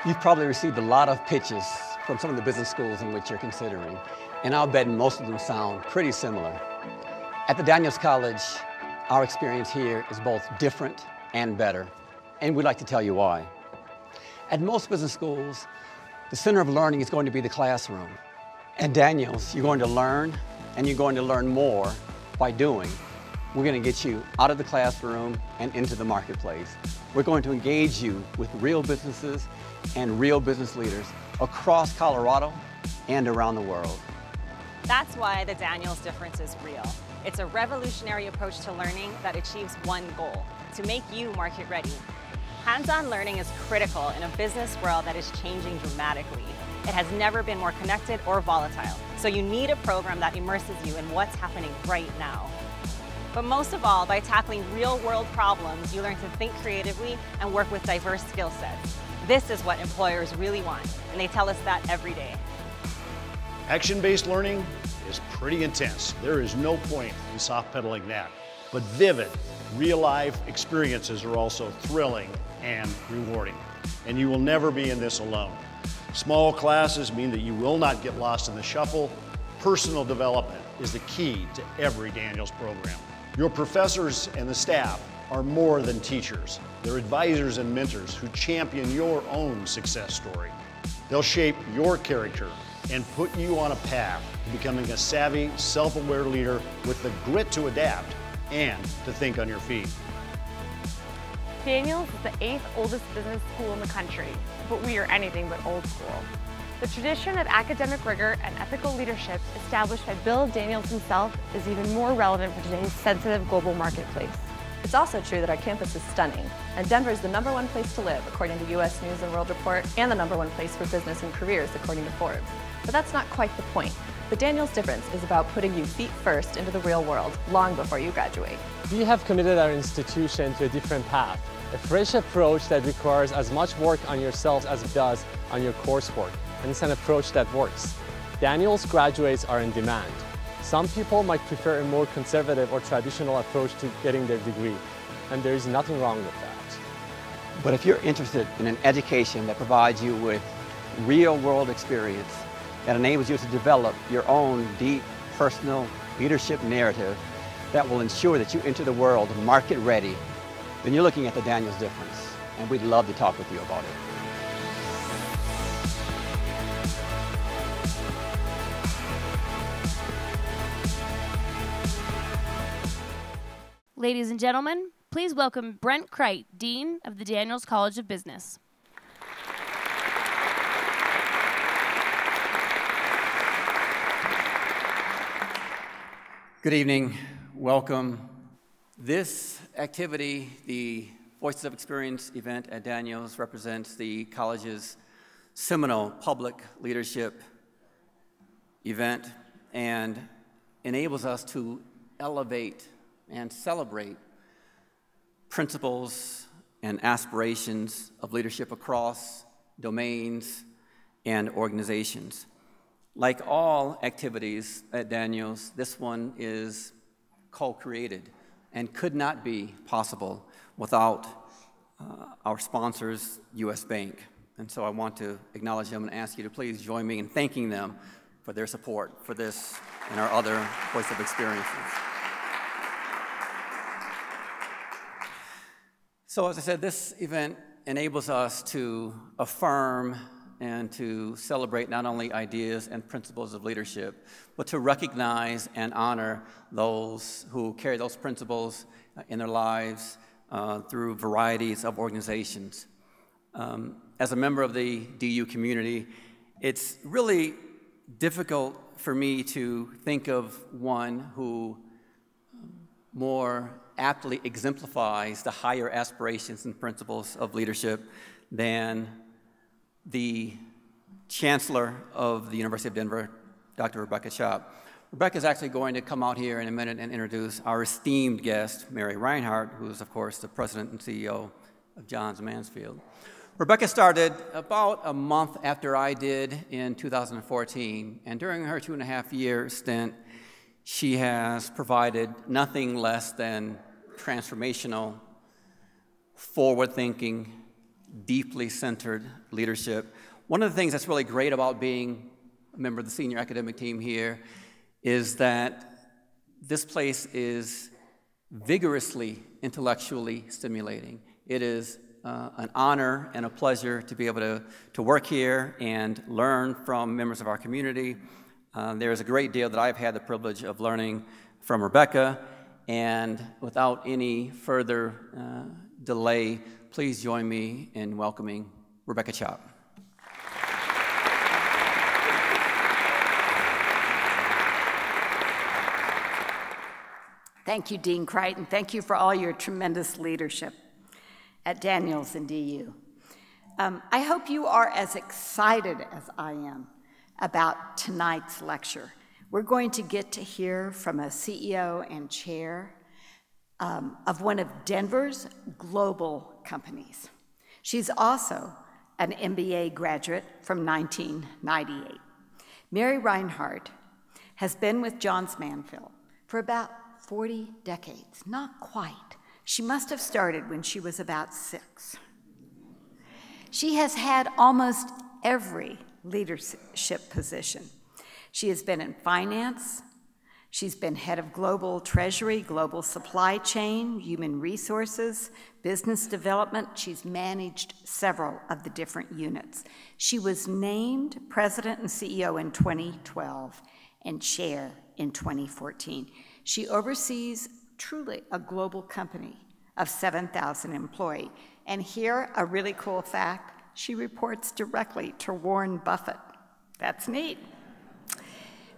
You've probably received a lot of pitches from some of the business schools in which you're considering, and I'll bet most of them sound pretty similar. At the Daniels College, our experience here is both different and better, and we'd like to tell you why. At most business schools, the center of learning is going to be the classroom. At Daniels, you're going to learn, and you're going to learn more by doing. We're going to get you out of the classroom and into the marketplace. We're going to engage you with real businesses and real business leaders across Colorado and around the world. That's why the Daniels difference is real. It's a revolutionary approach to learning that achieves one goal: to make you market ready. Hands-on learning is critical in a business world that is changing dramatically. It has never been more connected or volatile, so you need a program that immerses you in what's happening right now. But most of all, by tackling real-world problems, you learn to think creatively and work with diverse skill sets. This is what employers really want, and they tell us that every day. Action-based learning is pretty intense. There is no point in soft-pedaling that. But vivid, real-life experiences are also thrilling and rewarding. And you will never be in this alone. Small classes mean that you will not get lost in the shuffle. Personal development is the key to every Daniels program. Your professors and the staff are more than teachers. They're advisors and mentors who champion your own success story. They'll shape your character and put you on a path to becoming a savvy, self-aware leader with the grit to adapt and to think on your feet. Daniels is the 8th oldest business school in the country, but we are anything but old school. The tradition of academic rigor and ethical leadership established by Bill Daniels himself is even more relevant for today's sensitive global marketplace. It's also true that our campus is stunning, and Denver is the #1 place to live, according to U.S. News & World Report, and the #1 place for business and careers, according to Forbes. But that's not quite the point. The Daniels difference is about putting you feet first into the real world, long before you graduate. We have committed our institution to a different path, a fresh approach that requires as much work on yourselves as it does on your coursework, and it's an approach that works. Daniels graduates are in demand. Some people might prefer a more conservative or traditional approach to getting their degree, and there is nothing wrong with that. But if you're interested in an education that provides you with real-world experience, that enables you to develop your own deep, personal leadership narrative that will ensure that you enter the world market-ready, then you're looking at the Daniels difference, and we'd love to talk with you about it. Ladies and gentlemen, please welcome Brent Crite, Dean of the Daniels College of Business. Good evening, welcome. This activity, the Voices of Experience event at Daniels, represents the college's seminal public leadership event and enables us to elevate and celebrate principles and aspirations of leadership across domains and organizations. Like all activities at Daniels, this one is co-created and could not be possible without our sponsors, U.S. Bank. And so I want to acknowledge them and ask you to please join me in thanking them for their support for this and our other Voice of Experiences. So as I said, this event enables us to affirm and to celebrate not only ideas and principles of leadership, but to recognize and honor those who carry those principles in their lives through varieties of organizations. As a member of the DU community, it's really difficult for me to think of one who more aptly exemplifies the higher aspirations and principles of leadership than the Chancellor of the University of Denver, Dr. Rebecca Schopp. Rebecca is actually going to come out here in a minute and introduce our esteemed guest, Mary Rhinehart, who is, of course, the President and CEO of Johns Mansfield. Rebecca started about a month after I did in 2014, and during her 2.5-year stint, she has provided nothing less than transformational, forward-thinking deeply centered leadership. One of the things that's really great about being a member of the senior academic team here is that this place is vigorously intellectually stimulating. It is an honor and a pleasure to be able to work here and learn from members of our community. There is a great deal that I've had the privilege of learning from Rebecca, and without any further delay, please join me in welcoming Rebecca Chop. Thank you, Dean Crichton. Thank you for all your tremendous leadership at Daniels and DU. I hope you are as excited as I am about tonight's lecture. We're going to get to hear from a CEO and chair of one of Denver's global companies. She's also an MBA graduate from 1998. Mary Rhinehart has been with Johns Manville for about 40 decades, not quite. She must have started when she was about 6. She has had almost every leadership position. She has been in finance. She's been head of global treasury, global supply chain, human resources, business development. She's managed several of the different units. She was named president and CEO in 2012 and chair in 2014. She oversees truly a global company of 7,000 employees. And here, a really cool fact, she reports directly to Warren Buffett. That's neat.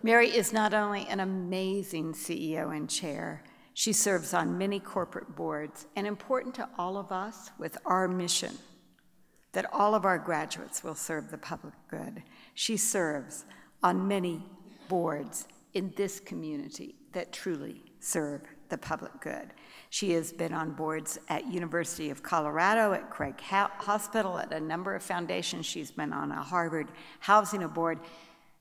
Mary is not only an amazing CEO and chair, she serves on many corporate boards, and important to all of us with our mission that all of our graduates will serve the public good. She serves on many boards in this community that truly serve the public good. She has been on boards at University of Colorado, at Craig Hospital, at a number of foundations. She's been on a Harvard Housing Board.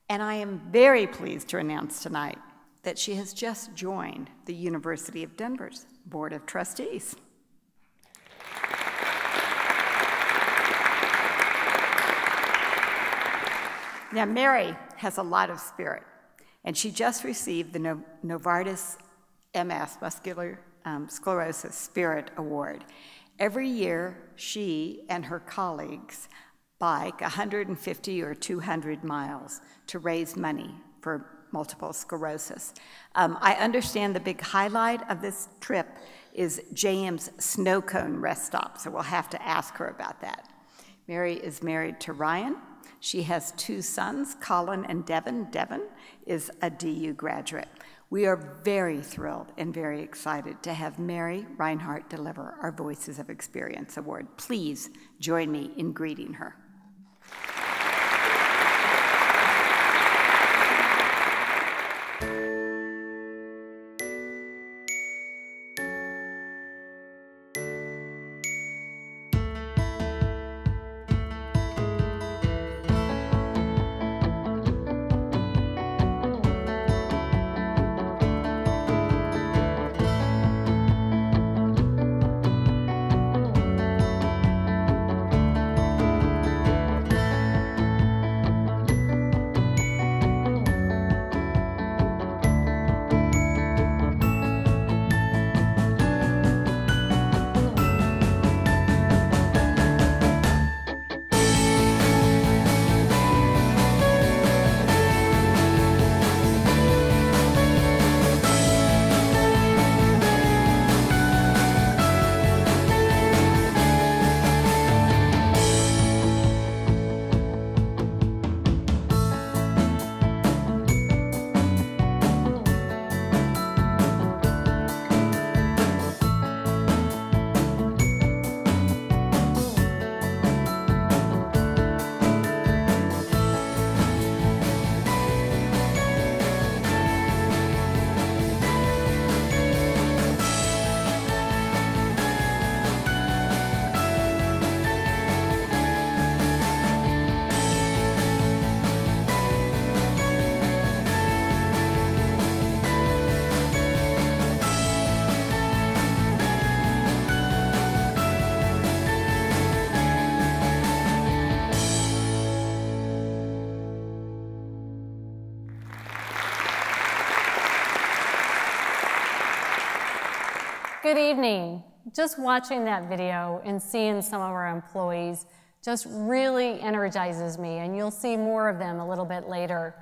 And I am very pleased to announce tonight that she has just joined the University of Denver's Board of Trustees. Now, Mary has a lot of spirit, and she just received the Novartis MS, Muscular Sclerosis Spirit Award. Every year, she and her colleagues bike 150 or 200 miles to raise money for multiple sclerosis. I understand the big highlight of this trip is JM's snow cone rest stop, so we'll have to ask her about that. Mary is married to Ryan. She has 2 sons, Colin and Devin. Devin is a DU graduate. We are very thrilled and very excited to have Mary Rhinehart deliver our Voices of Experience Award. Please join me in greeting her. good evening. Just watching that video and seeing some of our employees just really energizes me, and you'll see more of them a little bit later.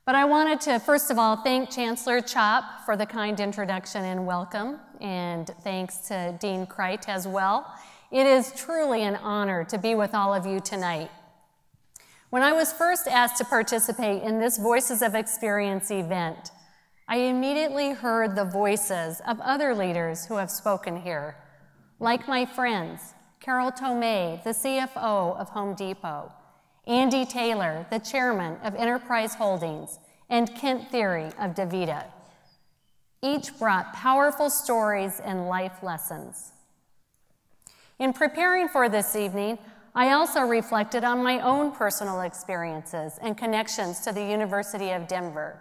But I wanted to, first of all, thank Chancellor Chop for the kind introduction and welcome, and thanks to Dean Kreit as well. It is truly an honor to be with all of you tonight. When I was first asked to participate in this Voices of Experience event, I immediately heard the voices of other leaders who have spoken here, like my friends, Carol Tomei, the CFO of Home Depot, Andy Taylor, the chairman of Enterprise Holdings, and Kent Theory of DaVita. Each brought powerful stories and life lessons. In preparing for this evening, I also reflected on my own personal experiences and connections to the University of Denver.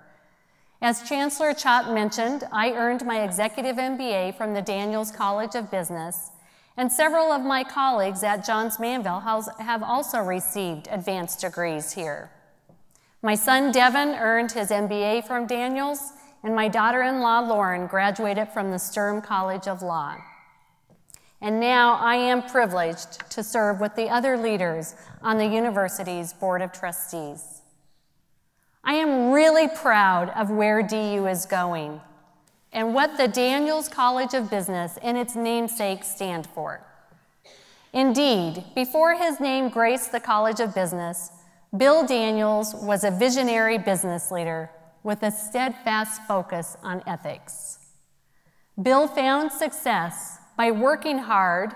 As Chancellor Chop mentioned, I earned my executive MBA from the Daniels College of Business, and several of my colleagues at Johns Manville have also received advanced degrees here. My son Devin earned his MBA from Daniels, and my daughter-in-law Lauren graduated from the Sturm College of Law. And now I am privileged to serve with the other leaders on the university's Board of Trustees. I am really proud of where DU is going and what the Daniels College of Business and its namesake stand for. Indeed, before his name graced the College of Business, Bill Daniels was a visionary business leader with a steadfast focus on ethics. Bill found success by working hard,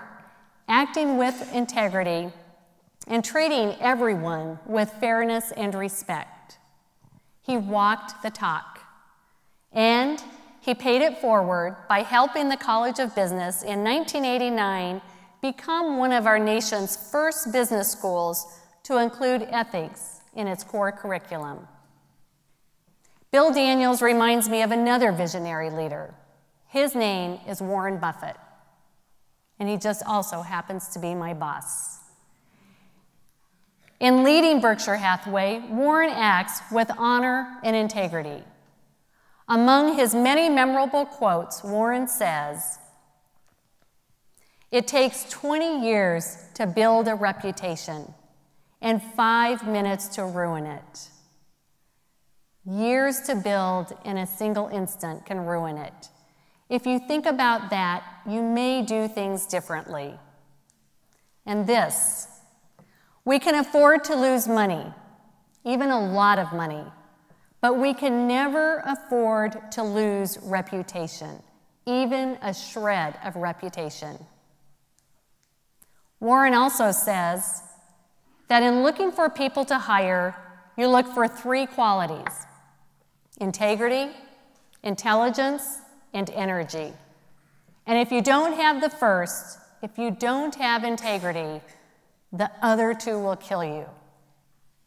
acting with integrity, and treating everyone with fairness and respect. He walked the talk, and he paid it forward by helping the College of Business in 1989 become one of our nation's first business schools to include ethics in its core curriculum. Bill Daniels reminds me of another visionary leader. His name is Warren Buffett, and he just also happens to be my boss. In leading Berkshire Hathaway, Warren acts with honor and integrity. Among his many memorable quotes, Warren says, "It takes 20 years to build a reputation and 5 minutes to ruin it. Years to build in a single instant can ruin it. If you think about that, you may do things differently." And this, we can afford to lose money, even a lot of money, but we can never afford to lose reputation, even a shred of reputation. Warren also says that in looking for people to hire, you look for 3 qualities: integrity, intelligence, and energy. And if you don't have the first, if you don't have integrity, the other 2 will kill you.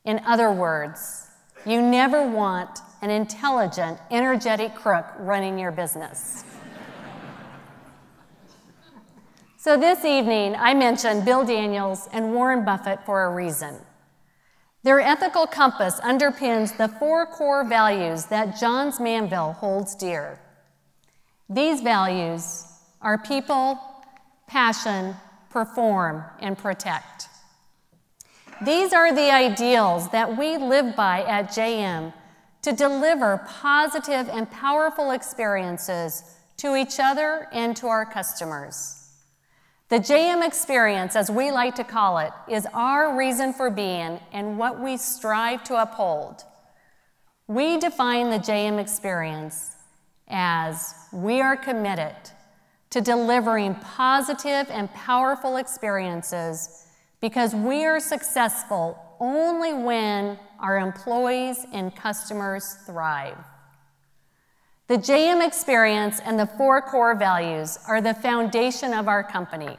In other words, you never want an intelligent, energetic crook running your business. So this evening, I mentioned Bill Daniels and Warren Buffett for a reason. Their ethical compass underpins the 4 core values that Johns Manville holds dear. These values are people, passion, perform, and protect. These are the ideals that we live by at JM to deliver positive and powerful experiences to each other and to our customers. The JM experience, as we like to call it, is our reason for being and what we strive to uphold. We define the JM experience as we are committed to delivering positive and powerful experiences because we are successful only when our employees and customers thrive. The JM experience and the 4 core values are the foundation of our company.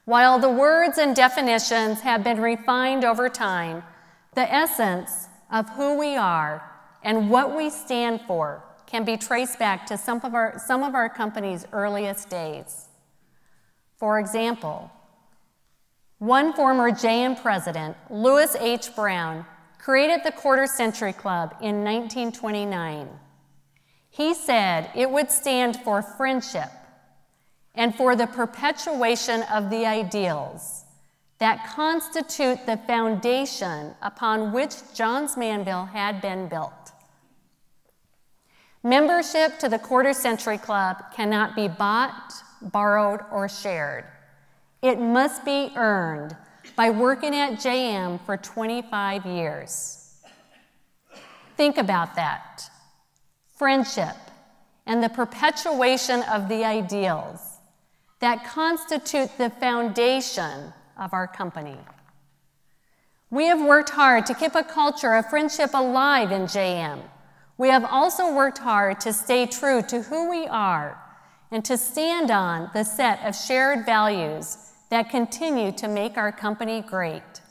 While the words and definitions have been refined over time, the essence of who we are and what we stand for can be traced back to some of our company's earliest days. For example, one former JM president, Louis H. Brown, created the Quarter Century Club in 1929. He said it would stand for friendship, and for the perpetuation of the ideals that constitute the foundation upon which Johns Manville had been built. Membership to the Quarter Century Club cannot be bought, borrowed, or shared. It must be earned by working at JM for 25 years. Think about that. Friendship and the perpetuation of the ideals that constitute the foundation of our company. We have worked hard to keep a culture of friendship alive in JM. We have also worked hard to stay true to who we are and to stand on the set of shared values that continue to make our company great.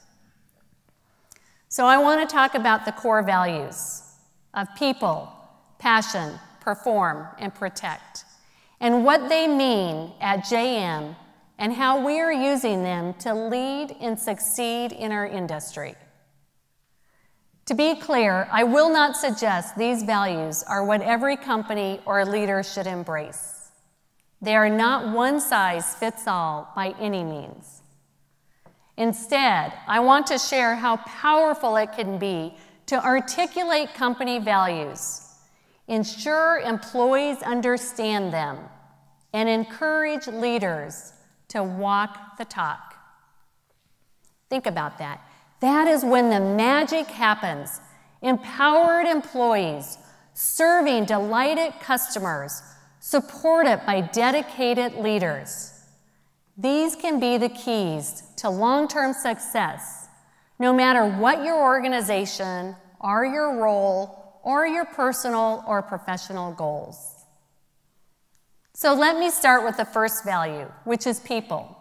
So I want to talk about the core values of people, passion, perform, and protect, and what they mean at JM and how we are using them to lead and succeed in our industry. To be clear, I will not suggest these values are what every company or leader should embrace. They are not one size fits all by any means. Instead, I want to share how powerful it can be to articulate company values, ensure employees understand them, and encourage leaders to walk the talk. Think about that. That is when the magic happens. Empowered employees, serving delighted customers, supported by dedicated leaders. These can be the keys to long-term success, no matter what your organization or your role or your personal or professional goals. So let me start with the first value, which is people.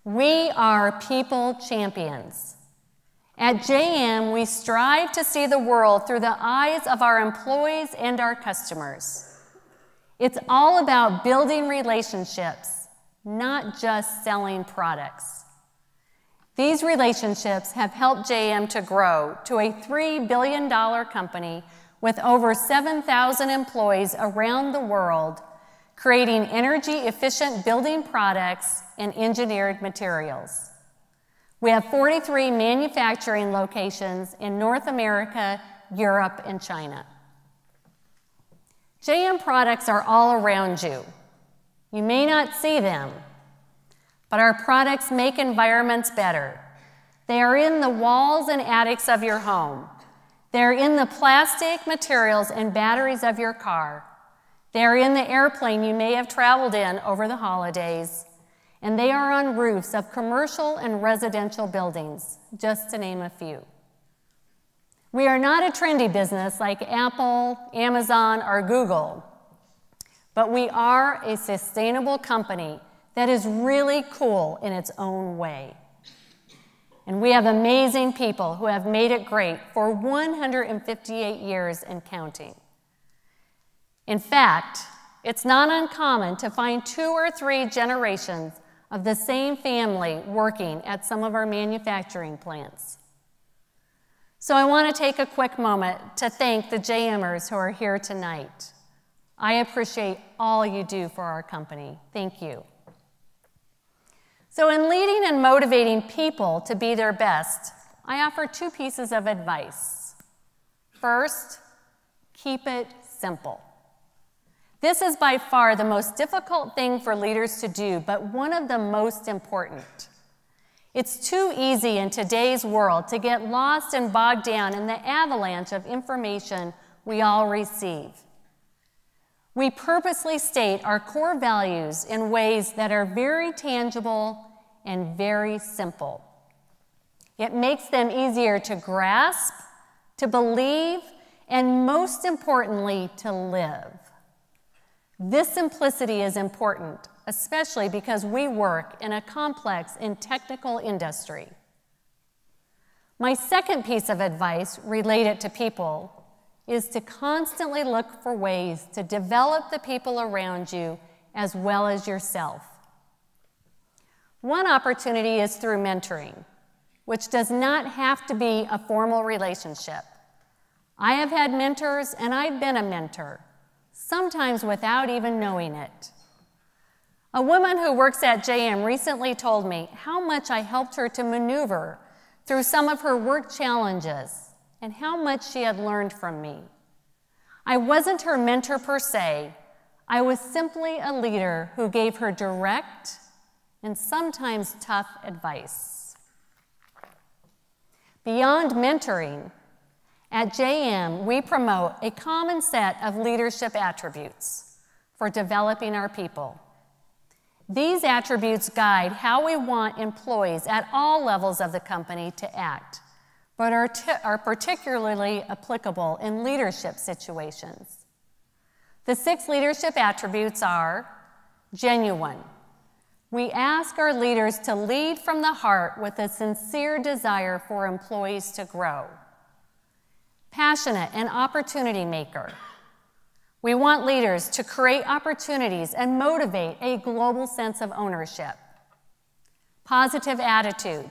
We are people champions. At JM, we strive to see the world through the eyes of our employees and our customers. It's all about building relationships, not just selling products. These relationships have helped JM to grow to a $3 billion company with over 7,000 employees around the world, creating energy-efficient building products and engineered materials. We have 43 manufacturing locations in North America, Europe, and China. JM products are all around you. You may not see them, but our products make environments better. They are in the walls and attics of your home. They're in the plastic materials and batteries of your car. They're in the airplane you may have traveled in over the holidays, and they are on roofs of commercial and residential buildings, just to name a few. We are not a trendy business like Apple, Amazon, or Google, but we are a sustainable company that is really cool in its own way. And we have amazing people who have made it great for 158 years and counting. In fact, it's not uncommon to find 2 or 3 generations of the same family working at some of our manufacturing plants. So I want to take a quick moment to thank the JMers who are here tonight. I appreciate all you do for our company. Thank you. So in leading and motivating people to be their best, I offer 2 pieces of advice. First, keep it simple. This is by far the most difficult thing for leaders to do, but one of the most important. It's too easy in today's world to get lost and bogged down in the avalanche of information we all receive. We purposely state our core values in ways that are very tangible and very simple. It makes them easier to grasp, to believe, and most importantly, to live. This simplicity is important, especially because we work in a complex and technical industry. My second piece of advice related to people is to constantly look for ways to develop the people around you as well as yourself. One opportunity is through mentoring, which does not have to be a formal relationship. I have had mentors and I've been a mentor, sometimes without even knowing it. A woman who works at JM recently told me how much I helped her to maneuver through some of her work challenges and how much she had learned from me. I wasn't her mentor per se. I was simply a leader who gave her direct and sometimes tough advice. Beyond mentoring, at JM, we promote a common set of leadership attributes for developing our people. These attributes guide how we want employees at all levels of the company to act, but are particularly applicable in leadership situations. The 6 leadership attributes are genuine. We ask our leaders to lead from the heart with a sincere desire for employees to grow. Passionate and opportunity maker. We want leaders to create opportunities and motivate a global sense of ownership. Positive attitude.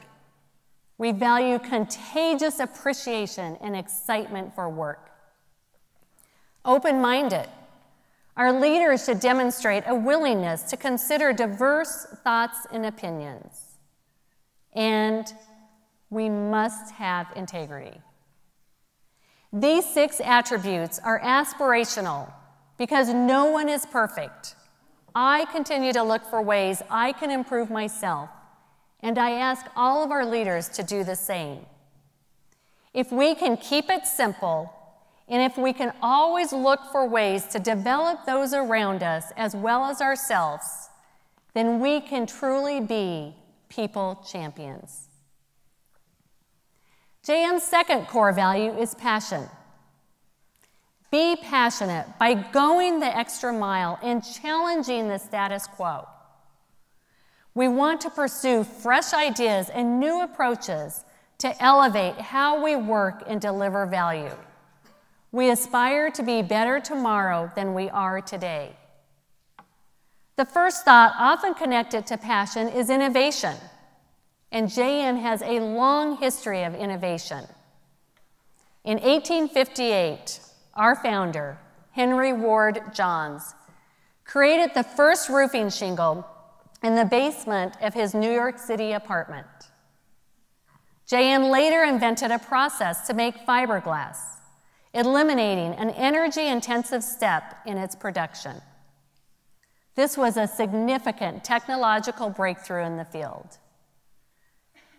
We value contagious appreciation and excitement for work. Open-minded. Our leaders should demonstrate a willingness to consider diverse thoughts and opinions. And we must have integrity. These 6 attributes are aspirational because no one is perfect. I continue to look for ways I can improve myself, and I ask all of our leaders to do the same. If we can keep it simple, and if we can always look for ways to develop those around us as well as ourselves, then we can truly be people champions. JM's second core value is passion. Be passionate by going the extra mile and challenging the status quo. We want to pursue fresh ideas and new approaches to elevate how we work and deliver value. We aspire to be better tomorrow than we are today. The first thought often connected to passion is innovation, and JM has a long history of innovation. In 1858, our founder, Henry Ward Johns, created the first roofing shingle in the basement of his New York City apartment. JM later invented a process to make fiberglass, eliminating an energy-intensive step in its production. This was a significant technological breakthrough in the field.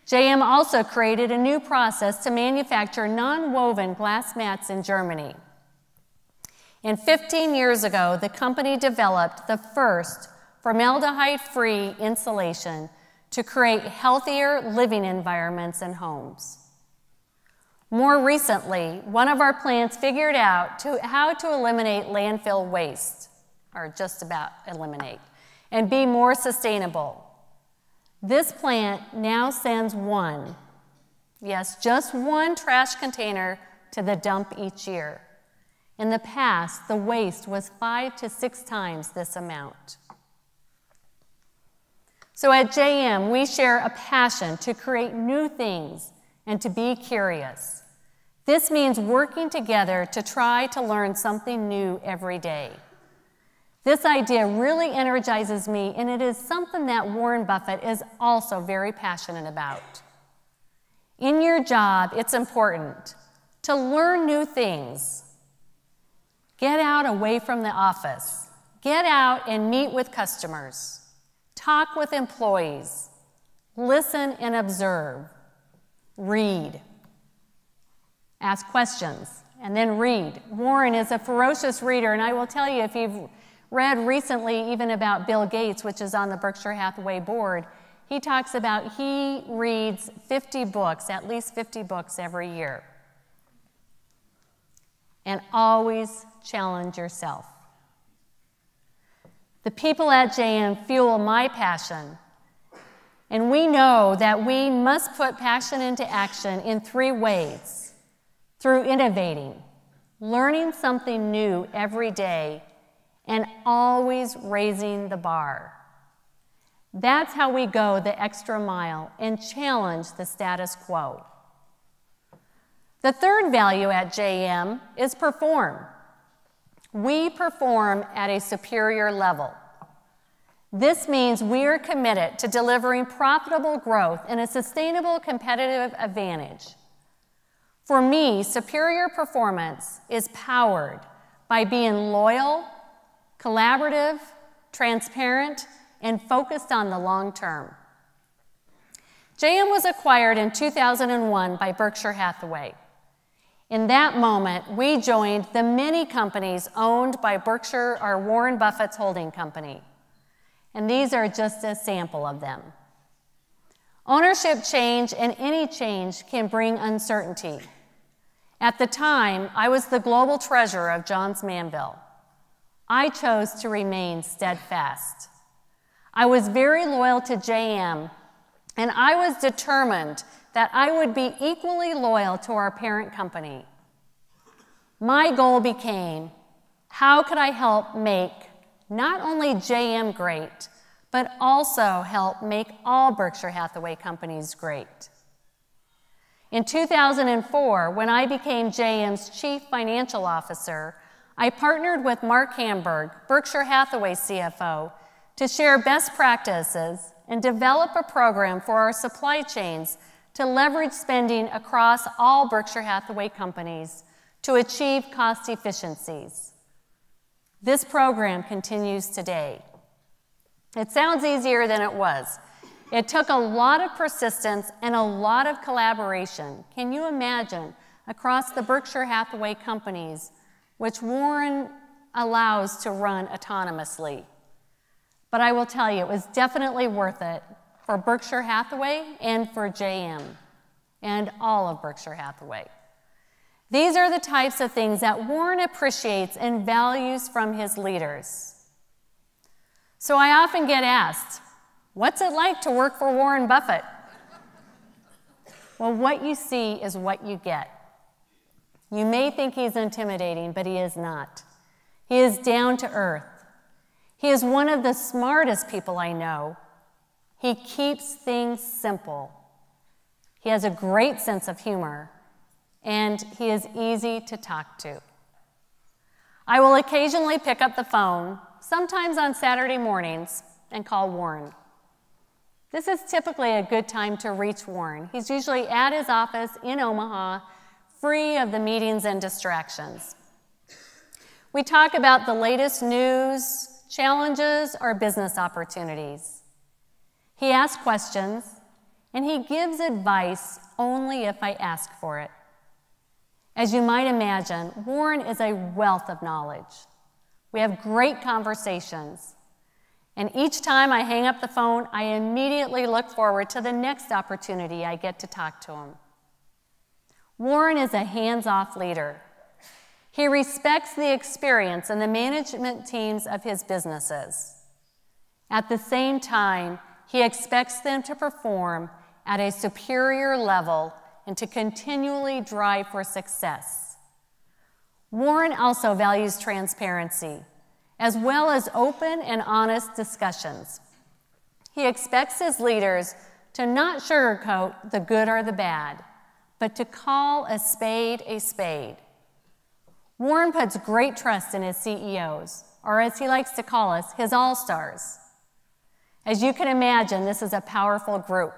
JM also created a new process to manufacture non-woven glass mats in Germany. And 15 years ago, the company developed the first formaldehyde-free insulation to create healthier living environments and homes. More recently, one of our plants figured out how to eliminate landfill waste, or just about eliminate, and be more sustainable. This plant now sends one, yes, just one trash container to the dump each year. In the past, the waste was 5 to 6 times this amount. So at JM, we share a passion to create new things and to be curious. This means working together to try to learn something new every day. This idea really energizes me, and it is something that Warren Buffett is also very passionate about. In your job, it's important to learn new things. Get out away from the office. Get out and meet with customers. Talk with employees. Listen and observe. Read. Ask questions, and then read. Warren is a ferocious reader, and I will tell you, if you've read recently even about Bill Gates, which is on the Berkshire Hathaway board, he talks about he reads 50 books, at least 50 books every year. And always challenge yourself. The people at JM fuel my passion, and we know that we must put passion into action in 3 ways: through innovating, learning something new every day, and always raising the bar. That's how we go the extra mile and challenge the status quo. The third value at JM is perform. We perform at a superior level. This means we are committed to delivering profitable growth and a sustainable competitive advantage. For me, superior performance is powered by being loyal, collaborative, transparent, and focused on the long term. JM was acquired in 2001 by Berkshire Hathaway. In that moment, we joined the many companies owned by Berkshire or Warren Buffett's holding company. And these are just a sample of them. Ownership change and any change can bring uncertainty. At the time, I was the global treasurer of Johns Manville. I chose to remain steadfast. I was very loyal to JM, and I was determined that I would be equally loyal to our parent company. My goal became, how could I help make not only JM great, but also help make all Berkshire Hathaway companies great? In 2004, when I became JM's Chief Financial Officer, I partnered with Mark Hamburg, Berkshire Hathaway CFO, to share best practices and develop a program for our supply chains to leverage spending across all Berkshire Hathaway companies to achieve cost efficiencies. This program continues today. It sounds easier than it was. It took a lot of persistence and a lot of collaboration. Can you imagine across the Berkshire Hathaway companies, which Warren allows to run autonomously? But I will tell you, it was definitely worth it for Berkshire Hathaway and for JM and all of Berkshire Hathaway. These are the types of things that Warren appreciates and values from his leaders. So I often get asked, what's it like to work for Warren Buffett? Well, what you see is what you get. You may think he's intimidating, but he is not. He is down to earth. He is one of the smartest people I know. He keeps things simple. He has a great sense of humor, and he is easy to talk to. I will occasionally pick up the phone, sometimes on Saturday mornings, and call Warren. This is typically a good time to reach Warren. He's usually at his office in Omaha, free of the meetings and distractions. We talk about the latest news, challenges, or business opportunities. He asks questions, and he gives advice only if I ask for it. As you might imagine, Warren is a wealth of knowledge. We have great conversations, and each time I hang up the phone, I immediately look forward to the next opportunity I get to talk to him. Warren is a hands-off leader. He respects the experience and the management teams of his businesses. At the same time, he expects them to perform at a superior level and to continually drive for success. Warren also values transparency, as well as open and honest discussions. He expects his leaders to not sugarcoat the good or the bad, but to call a spade a spade. Warren puts great trust in his CEOs, or as he likes to call us, his all-stars. As you can imagine, this is a powerful group.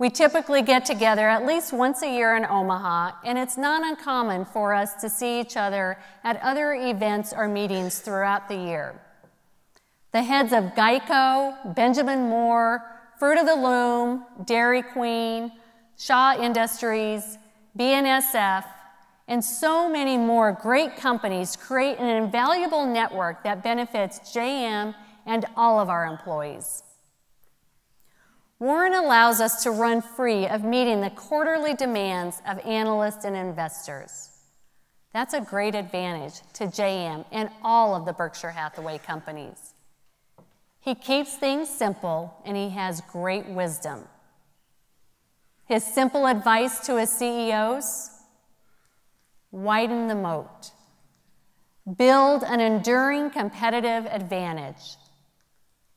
We typically get together at least once a year in Omaha, and it's not uncommon for us to see each other at other events or meetings throughout the year. The heads of Geico, Benjamin Moore, Fruit of the Loom, Dairy Queen, Shaw Industries, BNSF, and so many more great companies create an invaluable network that benefits JM and all of our employees. Warren allows us to run free of meeting the quarterly demands of analysts and investors. That's a great advantage to JM and all of the Berkshire Hathaway companies. He keeps things simple, and he has great wisdom. His simple advice to his CEOs: widen the moat. Build an enduring competitive advantage.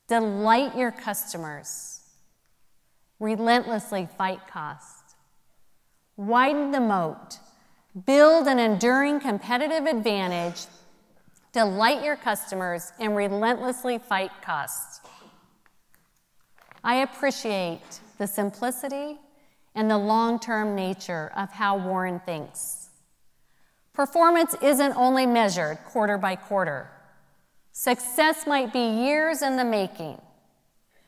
Delight your customers. Relentlessly fight cost. Widen the moat. Build an enduring competitive advantage. delight your customers, and relentlessly fight costs. I appreciate the simplicity and the long-term nature of how Warren thinks. Performance isn't only measured quarter by quarter. Success might be years in the making.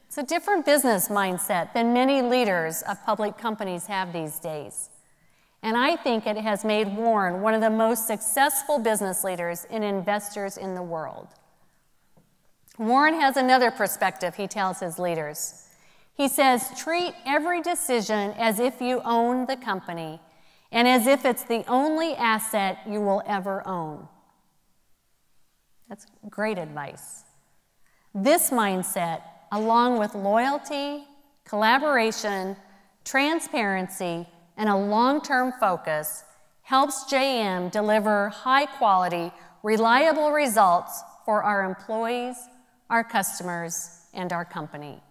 It's a different business mindset than many leaders of public companies have these days. And I think it has made Warren one of the most successful business leaders and investors in the world. Warren has another perspective he tells his leaders. He says, treat every decision as if you own the company and as if it's the only asset you will ever own. That's great advice. This mindset, along with loyalty, collaboration, transparency, and a long-term focus, helps JM deliver high-quality, reliable results for our employees, our customers, and our company.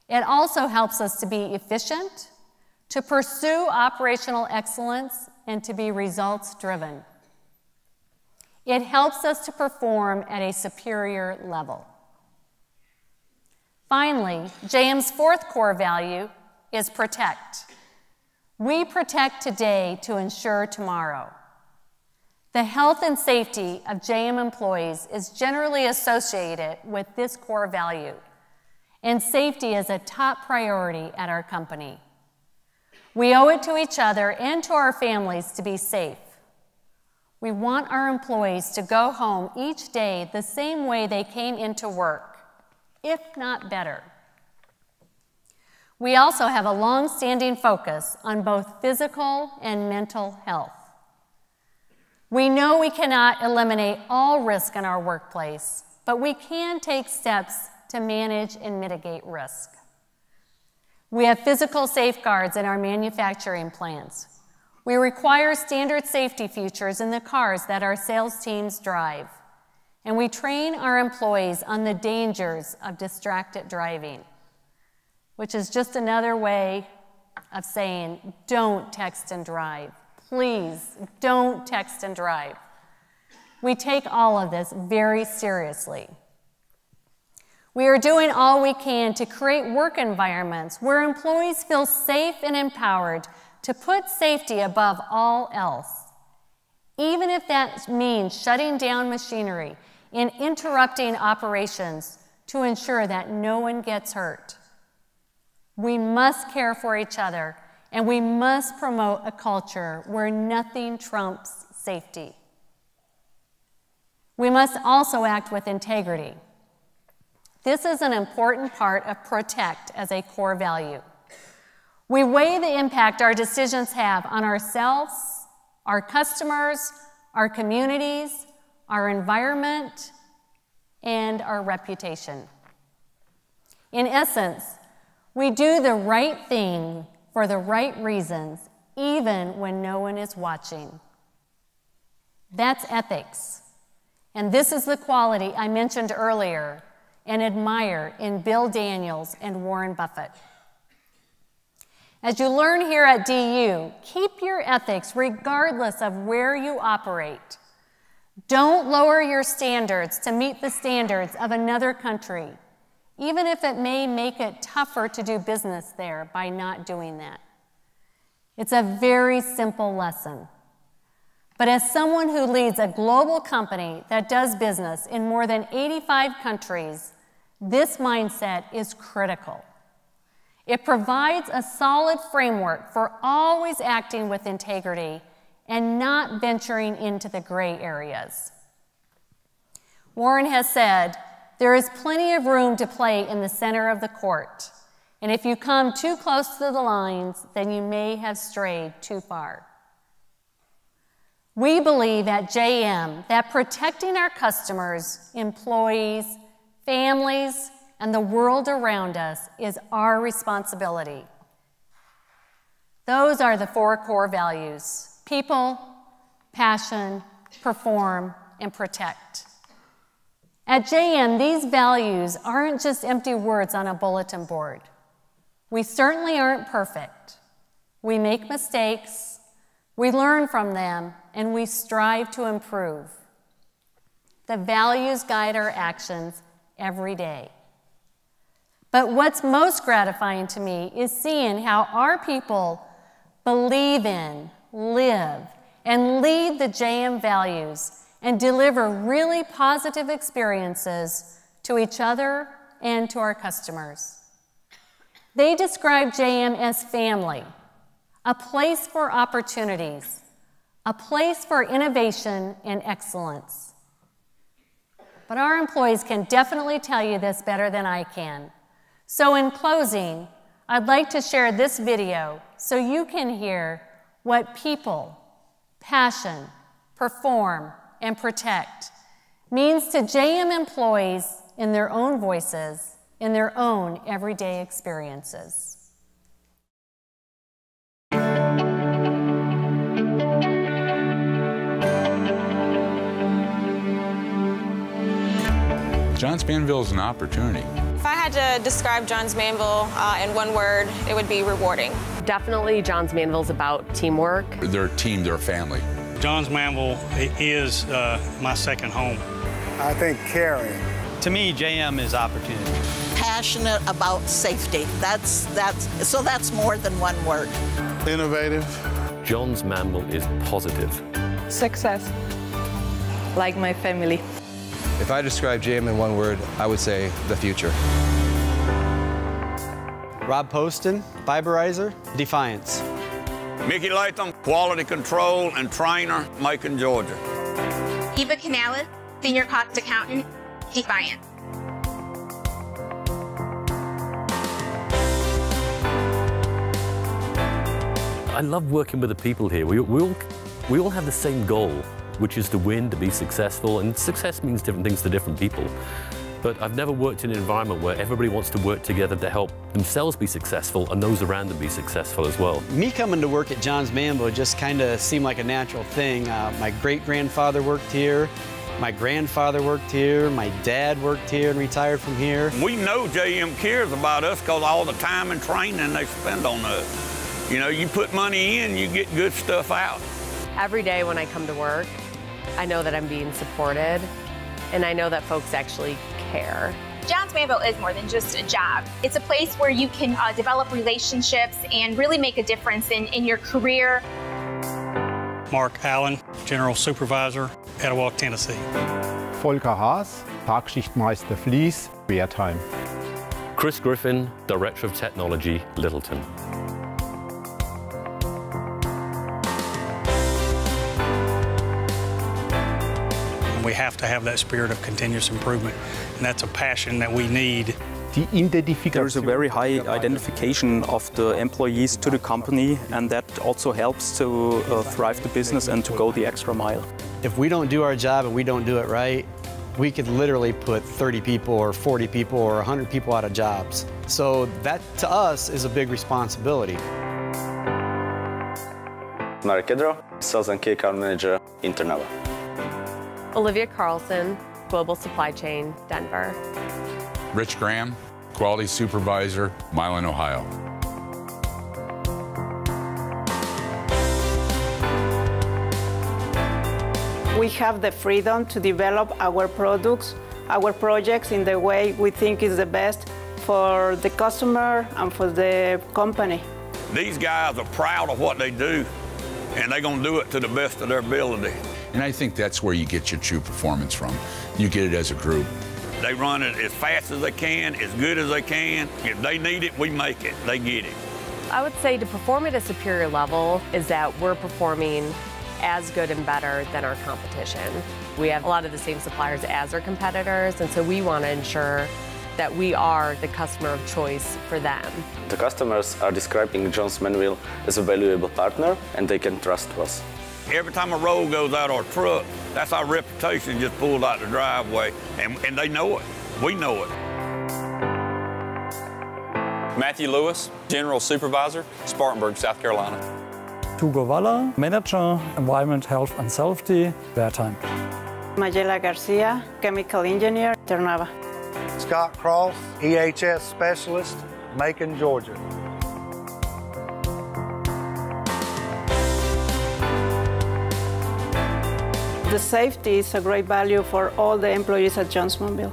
It also helps us to be efficient, to pursue operational excellence, and to be results-driven. It helps us to perform at a superior level. Finally, JM's fourth core value is protect. We protect today to ensure tomorrow. The health and safety of JM employees is generally associated with this core value, and safety is a top priority at our company. We owe it to each other and to our families to be safe. We want our employees to go home each day the same way they came into work, if not better. We also have a long-standing focus on both physical and mental health. We know we cannot eliminate all risk in our workplace, but we can take steps to manage and mitigate risk. We have physical safeguards in our manufacturing plants. We require standard safety features in the cars that our sales teams drive. And we train our employees on the dangers of distracted driving, which is just another way of saying, don't text and drive. Please, don't text and drive. We take all of this very seriously. We are doing all we can to create work environments where employees feel safe and empowered to put safety above all else, even if that means shutting down machinery and interrupting operations to ensure that no one gets hurt. We must care for each other, and we must promote a culture where nothing trumps safety. We must also act with integrity. This is an important part of protect as a core value. We weigh the impact our decisions have on ourselves, our customers, our communities, our environment, and our reputation. In essence, we do the right thing for the right reasons, even when no one is watching. That's ethics. And this is the quality I mentioned earlier and admire in Bill Daniels and Warren Buffett. As you learn here at DU, keep your ethics regardless of where you operate. Don't lower your standards to meet the standards of another country, even if it may make it tougher to do business there by not doing that. It's a very simple lesson. But as someone who leads a global company that does business in more than 85 countries, this mindset is critical. It provides a solid framework for always acting with integrity and not venturing into the gray areas. Warren has said, there is plenty of room to play in the center of the court, and if you come too close to the lines, then you may have strayed too far. We believe at JM that protecting our customers, employees, families, and the world around us is our responsibility. Those are the four core values: people, passion, perform, and protect. At JM, these values aren't just empty words on a bulletin board. We certainly aren't perfect. We make mistakes, we learn from them, and we strive to improve. The values guide our actions every day. But what's most gratifying to me is seeing how our people believe in, live, and lead the JM values and deliver really positive experiences to each other and to our customers. They describe JM as family, a place for opportunities, a place for innovation and excellence. But our employees can definitely tell you this better than I can. So in closing, I'd like to share this video so you can hear what people, passion, perform, and protect means to JM employees in their own voices, in their own everyday experiences. Johns Manville is an opportunity. If I had to describe Johns Manville in one word, it would be rewarding. Definitely Johns Manville is about teamwork. They're a team, they're a family. Johns Manville is my second home. I think caring. To me, JM is opportunity. Passionate about safety. So that's more than one word. Innovative. Johns Manville is positive. Success. Like my family. If I describe JM in one word, I would say the future. Rob Poston, Fiberizer, Defiance. Mickey Latham, Quality Control and Trainer, Macon, Georgia. Eva Canales, Senior Cost Accountant, Defiance. I love working with the people here. We all have the same goal, which is to win, to be successful, and success means different things to different people. But I've never worked in an environment where everybody wants to work together to help themselves be successful and those around them be successful as well. Me coming to work at Johns Manville just kind of seemed like a natural thing. My great-grandfather worked here, my grandfather worked here, my dad worked here and retired from here. We know JM cares about us because all the time and training they spend on us. You know, you put money in, you get good stuff out. Every day when I come to work, I know that I'm being supported, and I know that folks actually care. Johns Manville is more than just a job. It's a place where you can develop relationships and really make a difference in your career. Mark Allen, General Supervisor, Etowah, Tennessee. Volker Haas, Tagschichtmeister Vlies, Wertheim. Chris Griffin, Director of Technology, Littleton. We have to have that spirit of continuous improvement, and that's a passion that we need. There's a very high identification of the employees to the company, and that also helps to thrive the business and to go the extra mile. If we don't do our job and we don't do it right, we could literally put 30 people or 40 people or 100 people out of jobs. So that, to us, is a big responsibility. Mark Kedro, Sales and Key Account Manager, Internava. Olivia Carlson, Global Supply Chain, Denver. Rich Graham, Quality Supervisor, Milan, Ohio. We have the freedom to develop our products, our projects in the way we think is the best for the customer and for the company. These guys are proud of what they do, and they're going to do it to the best of their ability. And I think that's where you get your true performance from. You get it as a group. They run it as fast as they can, as good as they can. If they need it, we make it. They get it. I would say to perform at a superior level is that we're performing as good and better than our competition. We have a lot of the same suppliers as our competitors, and so we want to ensure that we are the customer of choice for them. The customers are describing Johns Manville as a valuable partner, and they can trust us. Every time a roll goes out our truck, that's our reputation just pulled out the driveway, and they know it. We know it. Matthew Lewis, General Supervisor, Spartanburg, South Carolina. Hugo Waller, Manager, Environment, Health and Safety, Wertheim. Mayela Garcia, Chemical Engineer, Ternava. Scott Cross, EHS Specialist, Macon, Georgia. The safety is a great value for all the employees at Johnsonville.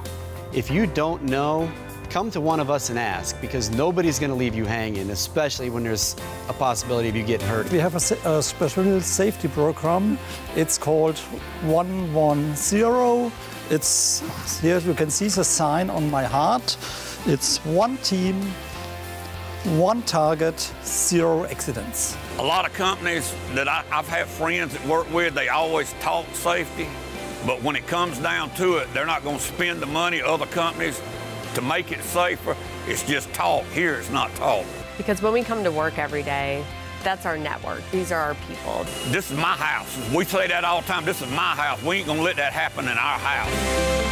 If you don't know, come to one of us and ask, because nobody's going to leave you hanging, especially when there's a possibility of you getting hurt. We have a special safety program. It's called 110. It's here you can see the sign on my heart. It's one team, one target, 0 accidents. A lot of companies that I've had friends that work with, they always talk safety, but when it comes down to it, they're not going to spend the money other companies to make it safer. It's just talk. Here it's not talk. Because when we come to work every day, that's our network. These are our people. This is my house. We say that all the time. This is my house. We ain't going to let that happen in our house.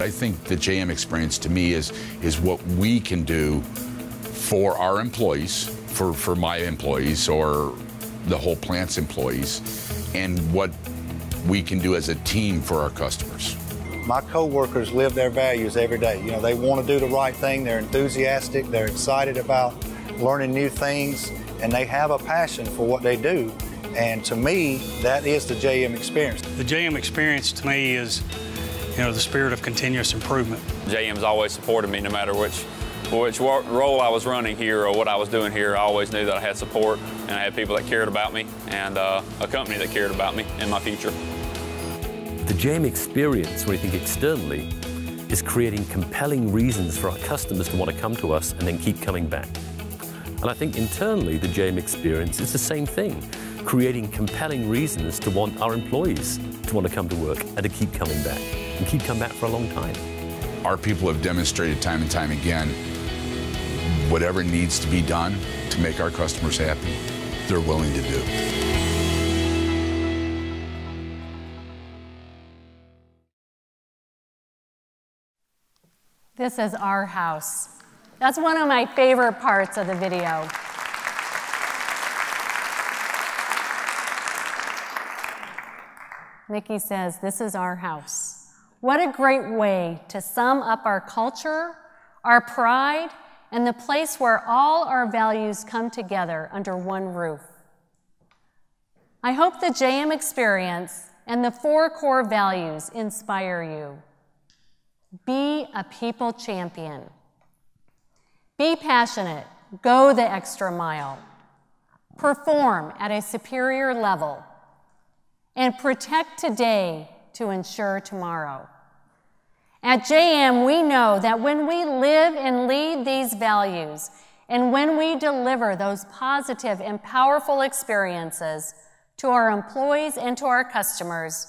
I think the JM experience to me is what we can do for our employees, for my employees or the whole plant's employees, and what we can do as a team for our customers. My coworkers live their values every day. You know, they want to do the right thing, they're enthusiastic, they're excited about learning new things, and they have a passion for what they do. And to me, that is the JM experience. The JM experience to me is, you know, the spirit of continuous improvement. JM's always supported me no matter which role I was running here or what I was doing here. I always knew that I had support and I had people that cared about me and a company that cared about me and my future. The JM experience, when you think externally, is creating compelling reasons for our customers to want to come to us and then keep coming back. And I think internally, the JM experience is the same thing, creating compelling reasons to want our employees to want to come to work and to keep coming back, and keep coming back for a long time. Our people have demonstrated time and time again, whatever needs to be done to make our customers happy, they're willing to do. This is our house. That's one of my favorite parts of the video. Mickey says, this is our house. What a great way to sum up our culture, our pride, and the place where all our values come together under one roof. I hope the JM experience and the 4 core values inspire you. Be a people champion. Be passionate. Go the extra mile. Perform at a superior level. And protect today to ensure tomorrow. At JM, we know that when we live and lead these values, and when we deliver those positive and powerful experiences to our employees and to our customers,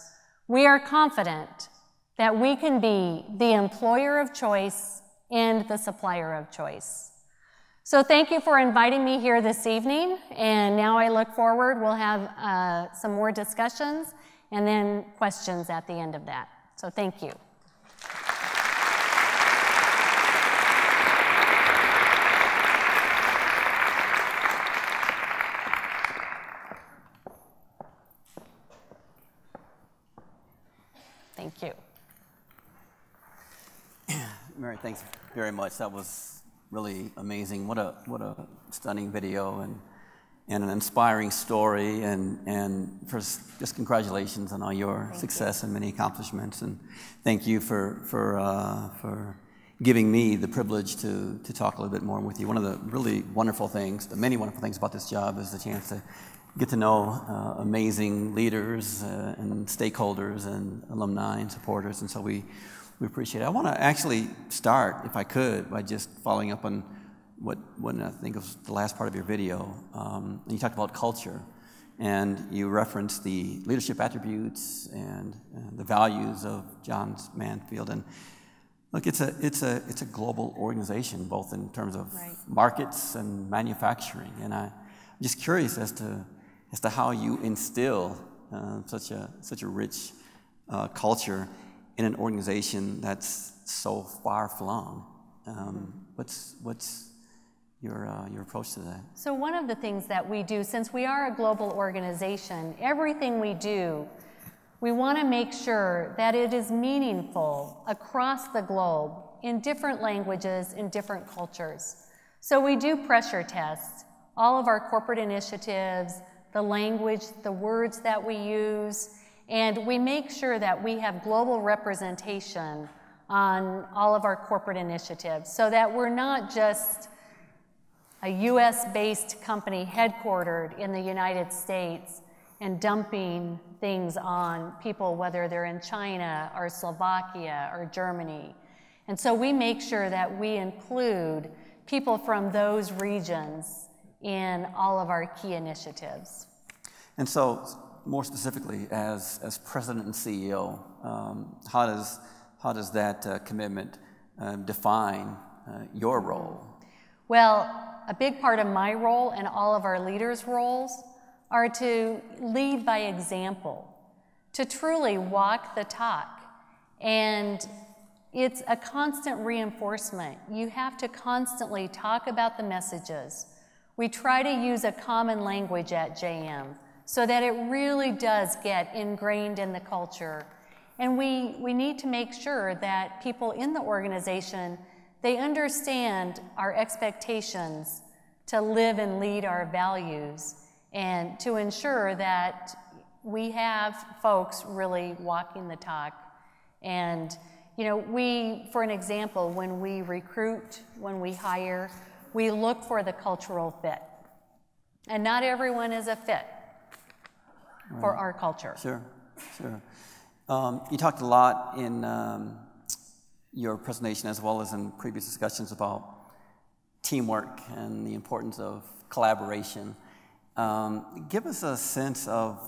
we are confident that we can be the employer of choice and the supplier of choice. So thank you for inviting me here this evening, and now I look forward. We'll have some more discussions and then questions at the end of that. So thank you. Thank you. Mary, thanks very much. That was really amazing. What a stunning video and an inspiring story. And first, just congratulations on all your success and many accomplishments. And thank you for giving me the privilege to talk a little bit more with you. One of the really wonderful things, the many wonderful things about this job is the chance to get to know amazing leaders and stakeholders and alumni and supporters, and so we appreciate it. I want to actually start, if I could, by just following up on what I think was the last part of your video. And you talked about culture, and you referenced the leadership attributes and the values of Johns Manville. And look, it's a global organization, both in terms of markets and manufacturing. And I'm just curious as to how you instill such a rich culture in an organization that's so far-flung. What's your approach to that? So one of the things that we do, since we are a global organization, everything we do, we want to make sure that it is meaningful across the globe in different languages, in different cultures. So we do pressure tests. All of our corporate initiatives, the language, the words that we use, and we make sure that we have global representation on all of our corporate initiatives so that we're not just a US-based company headquartered in the United States and dumping things on people, whether they're in China or Slovakia or Germany. And so we make sure that we include people from those regions in all of our key initiatives. And so, more specifically, as president and CEO, how does that commitment define your role? Well, a big part of my role and all of our leaders' roles are to lead by example, to truly walk the talk. And it's a constant reinforcement. You have to constantly talk about the messages. We try to use a common language at JM so that it really does get ingrained in the culture. And we need to make sure that people in the organization, they understand our expectations to live and lead our values and to ensure that we have folks really walking the talk. And you know, for an example, when we recruit, when we hire, we look for the cultural fit. And not everyone is a fit for our culture. Sure, sure. You talked a lot in your presentation as well as in previous discussions about teamwork and the importance of collaboration. Give us a sense of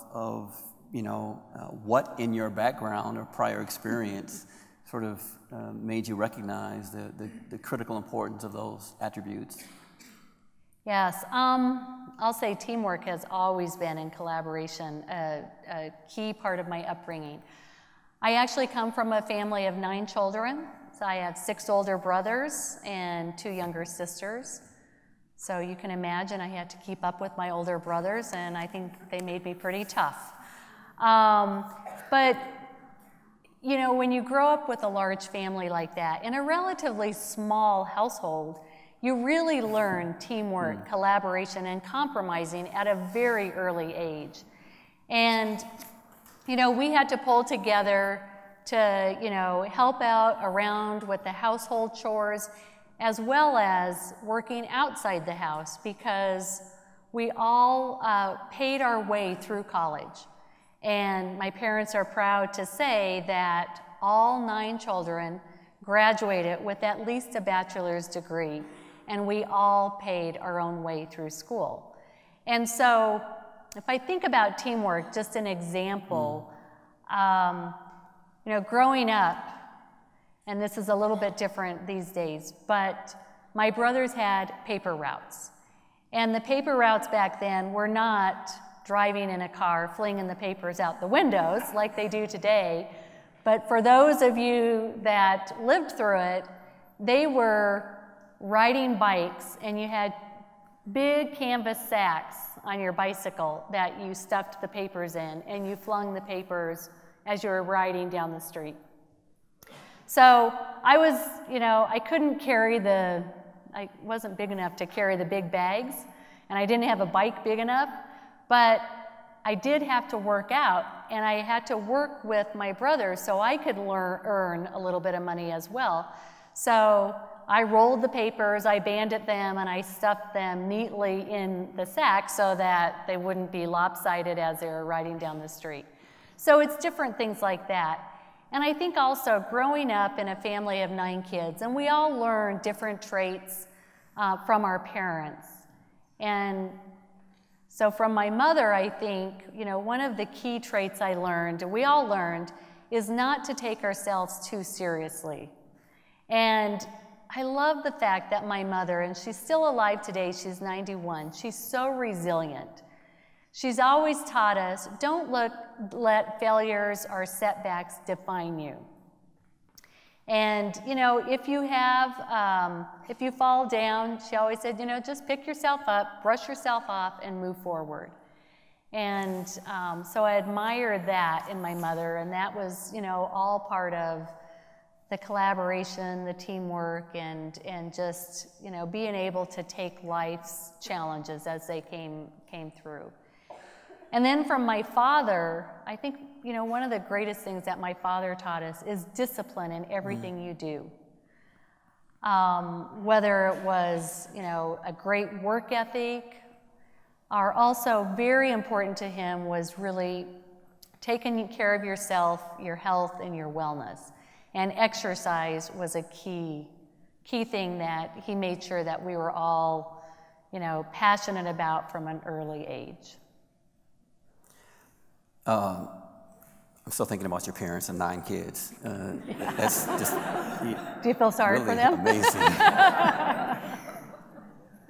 what in your background or prior experience sort of made you recognize the critical importance of those attributes. Yes, I'll say teamwork has always been in collaboration a key part of my upbringing. I actually come from a family of 9 children. So I have 6 older brothers and 2 younger sisters. So you can imagine I had to keep up with my older brothers, and I think they made me pretty tough. But you know, when you grow up with a large family like that, in a relatively small household, you really learn teamwork, collaboration, and compromising at a very early age. And, you know, we had to pull together to, you know, help out around with the household chores, as well as working outside the house, because we all paid our way through college. And my parents are proud to say that all 9 children graduated with at least a bachelor's degree, and we all paid our own way through school. And so if I think about teamwork, just an example, you know, growing up, and this is a little bit different these days, but my brothers had paper routes. And the paper routes back then were not driving in a car, flinging the papers out the windows like they do today. But for those of you that lived through it, they were riding bikes, and you had big canvas sacks on your bicycle that you stuffed the papers in, and you flung the papers as you were riding down the street. So I was, you know, I couldn't carry I wasn't big enough to carry the big bags, and I didn't have a bike big enough. But I did have to work out, and I had to work with my brothers so I could earn a little bit of money as well. So I rolled the papers, I banded them, and I stuffed them neatly in the sack so that they wouldn't be lopsided as they were riding down the street. So it's different things like that. And I think also growing up in a family of 9 kids, and we all learn different traits from our parents. And so from my mother, I think, you know, one of the key traits I learned, and we all learned, is not to take ourselves too seriously. And I love the fact that my mother, and she's still alive today, she's 91, she's so resilient. She's always taught us, don't let failures or setbacks define you. And, you know, if you fall down, she always said, you know, just pick yourself up, brush yourself off, and move forward. And so I admired that in my mother, and that was, you know, all part of the collaboration, the teamwork, and just, you know, being able to take life's challenges as they came through. And then from my father, I think, you know, one of the greatest things that my father taught us is discipline in everything you do. Whether it was, you know, a great work ethic, or also very important to him was really taking care of yourself, your health, and your wellness. And exercise was a key thing that he made sure that we were all, you know, passionate about from an early age. I'm still thinking about your parents and 9 kids. That's just... Do you feel sorry really for them? Amazing.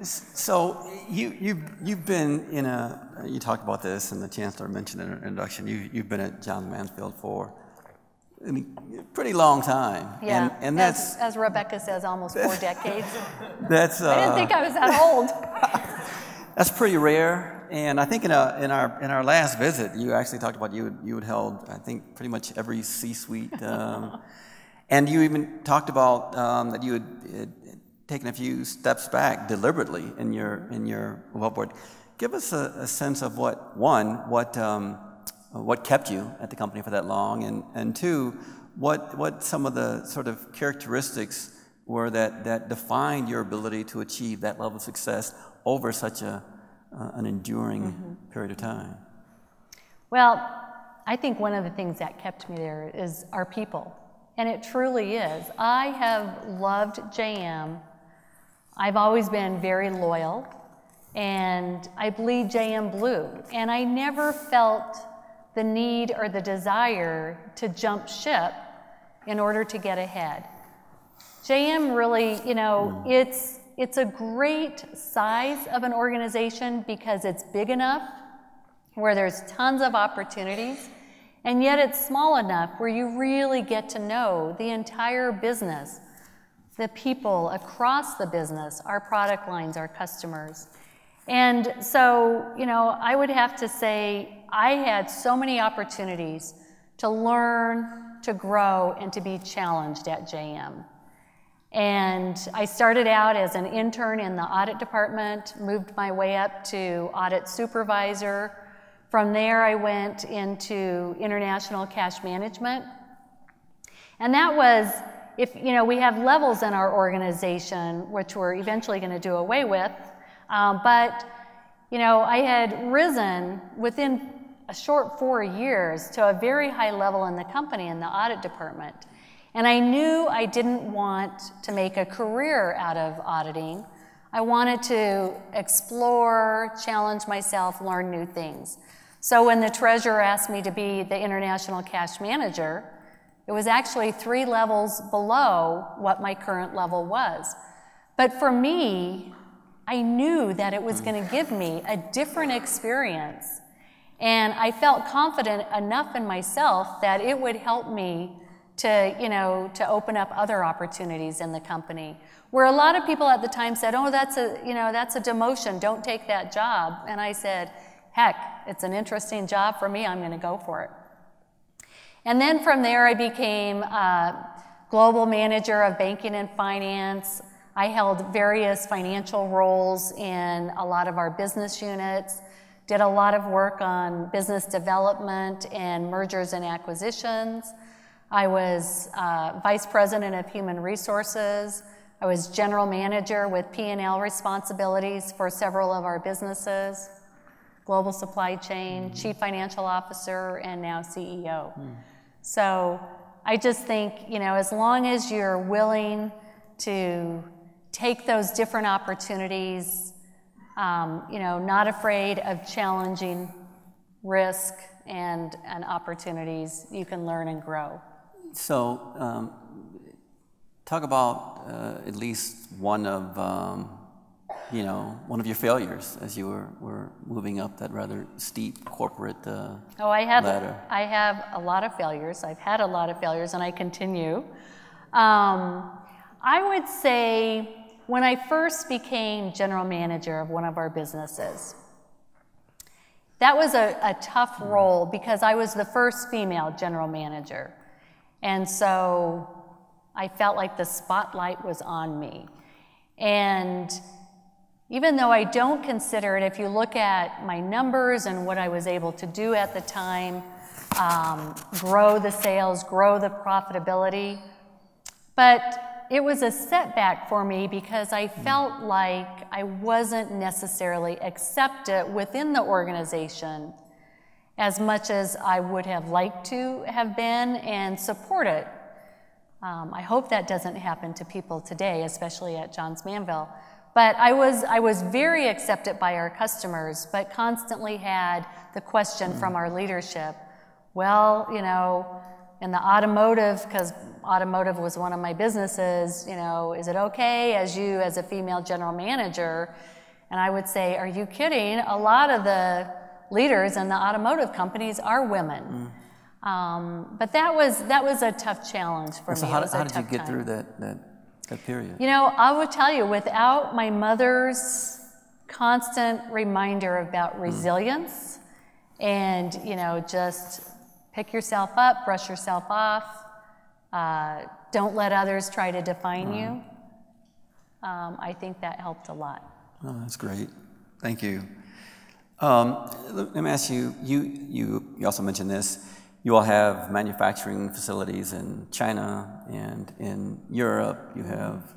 So you've been in a, you talked about this and the Chancellor mentioned in her introduction, you've been at John Mansfield for a pretty long time. Yeah, and that's... As Rebecca says, almost 4 decades. That's... I didn't think I was that old. That's pretty rare. And I think in our last visit, you actually talked about you had held, I think, pretty much every C-suite. And you even talked about that you had taken a few steps back deliberately in your board. Give us a sense of what kept you at the company for that long, and 2, what some of the sort of characteristics were that defined your ability to achieve that level of success over such an enduring period of time? Well, I think one of the things that kept me there is our people, and it truly is. I have loved JM. I've always been very loyal, and I bleed JM blue, and I never felt the need or the desire to jump ship in order to get ahead. JM really, you know, it's a great size of an organization because it's big enough where there's tons of opportunities, and yet it's small enough where you really get to know the entire business, the people across the business, our product lines, our customers. And so, you know, I would have to say I had so many opportunities to learn, to grow, and to be challenged at JM. And I started out as an intern in the audit department, moved my way up to audit supervisor. From there, I went into international cash management. And that was, you know, we have levels in our organization, which we're eventually going to do away with. But, you know, I had risen within a short 4 years to a very high level in the company in the audit department. And I knew I didn't want to make a career out of auditing. I wanted to explore, challenge myself, learn new things. So when the treasurer asked me to be the international cash manager, it was actually 3 levels below what my current level was. But for me, I knew that it was going to give me a different experience. And I felt confident enough in myself that it would help me to, you know, to open up other opportunities in the company. Where a lot of people at the time said, oh, that's a demotion, don't take that job. And I said, heck, it's an interesting job for me, I'm going to go for it. And then from there, I became global manager of banking and finance. I held various financial roles in a lot of our business units, did a lot of work on business development and mergers and acquisitions. I was vice president of human resources. I was general manager with P&L responsibilities for several of our businesses, global supply chain, chief financial officer, and now CEO. So I just think, you know, as long as you're willing to take those different opportunities, you know, not afraid of challenging risk and opportunities, you can learn and grow. So talk about at least one of your failures as you were moving up that rather steep corporate ladder. I have a lot of failures. I've had a lot of failures, and I continue. I would say when I first became general manager of one of our businesses, that was a tough role because I was the first female general manager. And so I felt like the spotlight was on me. And even though I don't consider it, if you look at my numbers and what I was able to do at the time, grow the sales, grow the profitability, but it was a setback for me because I felt like I wasn't necessarily accepted within the organization as much as I would have liked to have been and supported. I hope that doesn't happen to people today, especially at Johns Manville. But I was very accepted by our customers, but constantly had the question from our leadership, well, you know, in the automotive, because automotive was one of my businesses, you know, is it okay as a female general manager? And I would say, are you kidding? A lot of the leaders in the automotive companies are women. But that was a tough challenge for me. So how did you get through that period? You know, I would tell you, without my mother's constant reminder about resilience and, you know, just pick yourself up, brush yourself off, don't let others try to define you, I think that helped a lot. Oh, that's great. Thank you. Let me ask you, you also mentioned this, you all have manufacturing facilities in China and in Europe. You have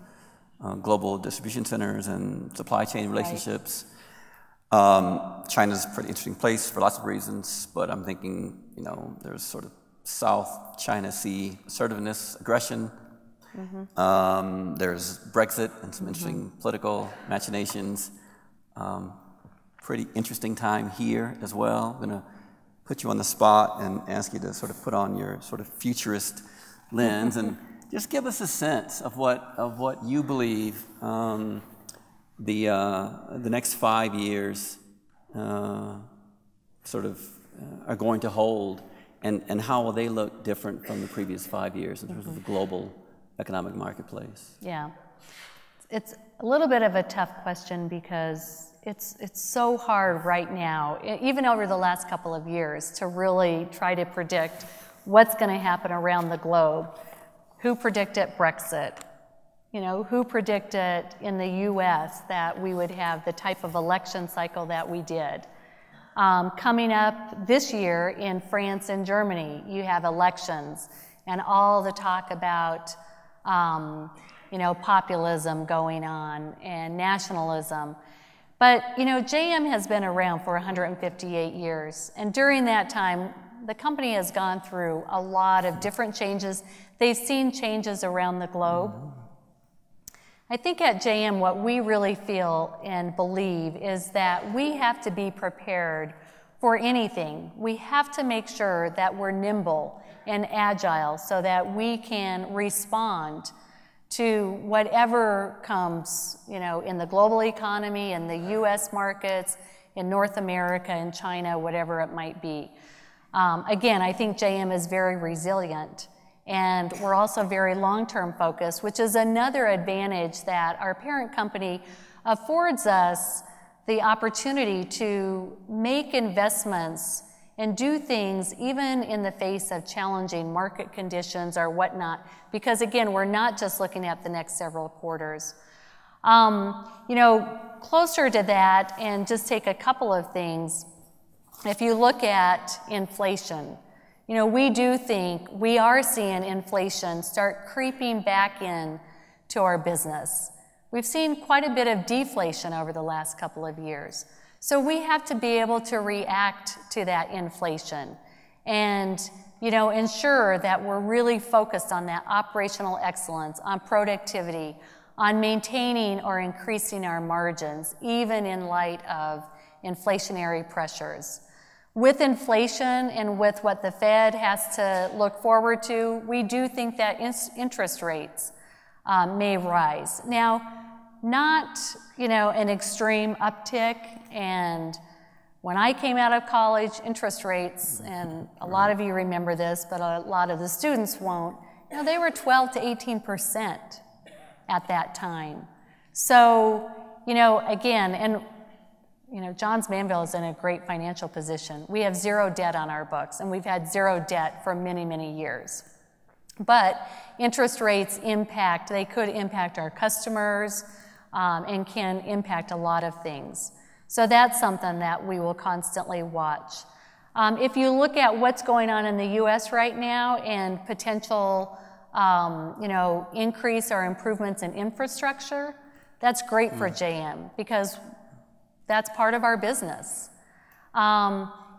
global distribution centers and supply chain relationships. China's a pretty interesting place for lots of reasons, but I'm thinking, you know, there's sort of South China Sea assertiveness, aggression. There's Brexit and some interesting political machinations. Pretty interesting time here as well. I'm going to put you on the spot and ask you to sort of put on your sort of futurist lens and just give us a sense of what you believe the next 5 years sort of are going to hold, and how will they look different from the previous 5 years in terms of the global economic marketplace? Yeah, it's a little bit of a tough question because it's so hard right now, even over the last couple of years, to really try to predict what's going to happen around the globe. Who predicted Brexit? You know, who predicted in the US that we would have the type of election cycle that we did? Coming up this year in France and Germany, you have elections and all the talk about you know, populism going on and nationalism. But, you know, JM has been around for 158 years, and during that time, the company has gone through a lot of different changes. They've seen changes around the globe. I think at JM, what we really feel and believe is that we have to be prepared for anything. We have to make sure that we're nimble and agile so that we can respond to whatever comes, you know, in the global economy, in the US markets, in North America, in China, whatever it might be. Again, I think JM is very resilient, and we're also very long-term focused, which is another advantage that our parent company affords us the opportunity to make investments and do things even in the face of challenging market conditions or whatnot, because again, we're not just looking at the next several quarters. You know, closer to that, and just take a couple of things, if you look at inflation, you know, we do think we are seeing inflation start creeping back in to our business. We've seen quite a bit of deflation over the last couple of years. So we have to be able to react to that inflation and, you know, ensure that we're really focused on that operational excellence, on productivity, on maintaining or increasing our margins, even in light of inflationary pressures. With inflation and with what the Fed has to look forward to, we do think that interest rates may rise. Now, not, you know, an extreme uptick, and when I came out of college, interest rates, and a lot of you remember this, but a lot of the students won't, you know, they were 12 to 18% at that time. So, you know, again, and you know, Johns Manville is in a great financial position. We have zero debt on our books, and we've had zero debt for many, many years. But interest rates they could impact our customers and can impact a lot of things. So that's something that we will constantly watch. If you look at what's going on in the U.S. right now and potential increase or improvements in infrastructure, that's great for JM because that's part of our business.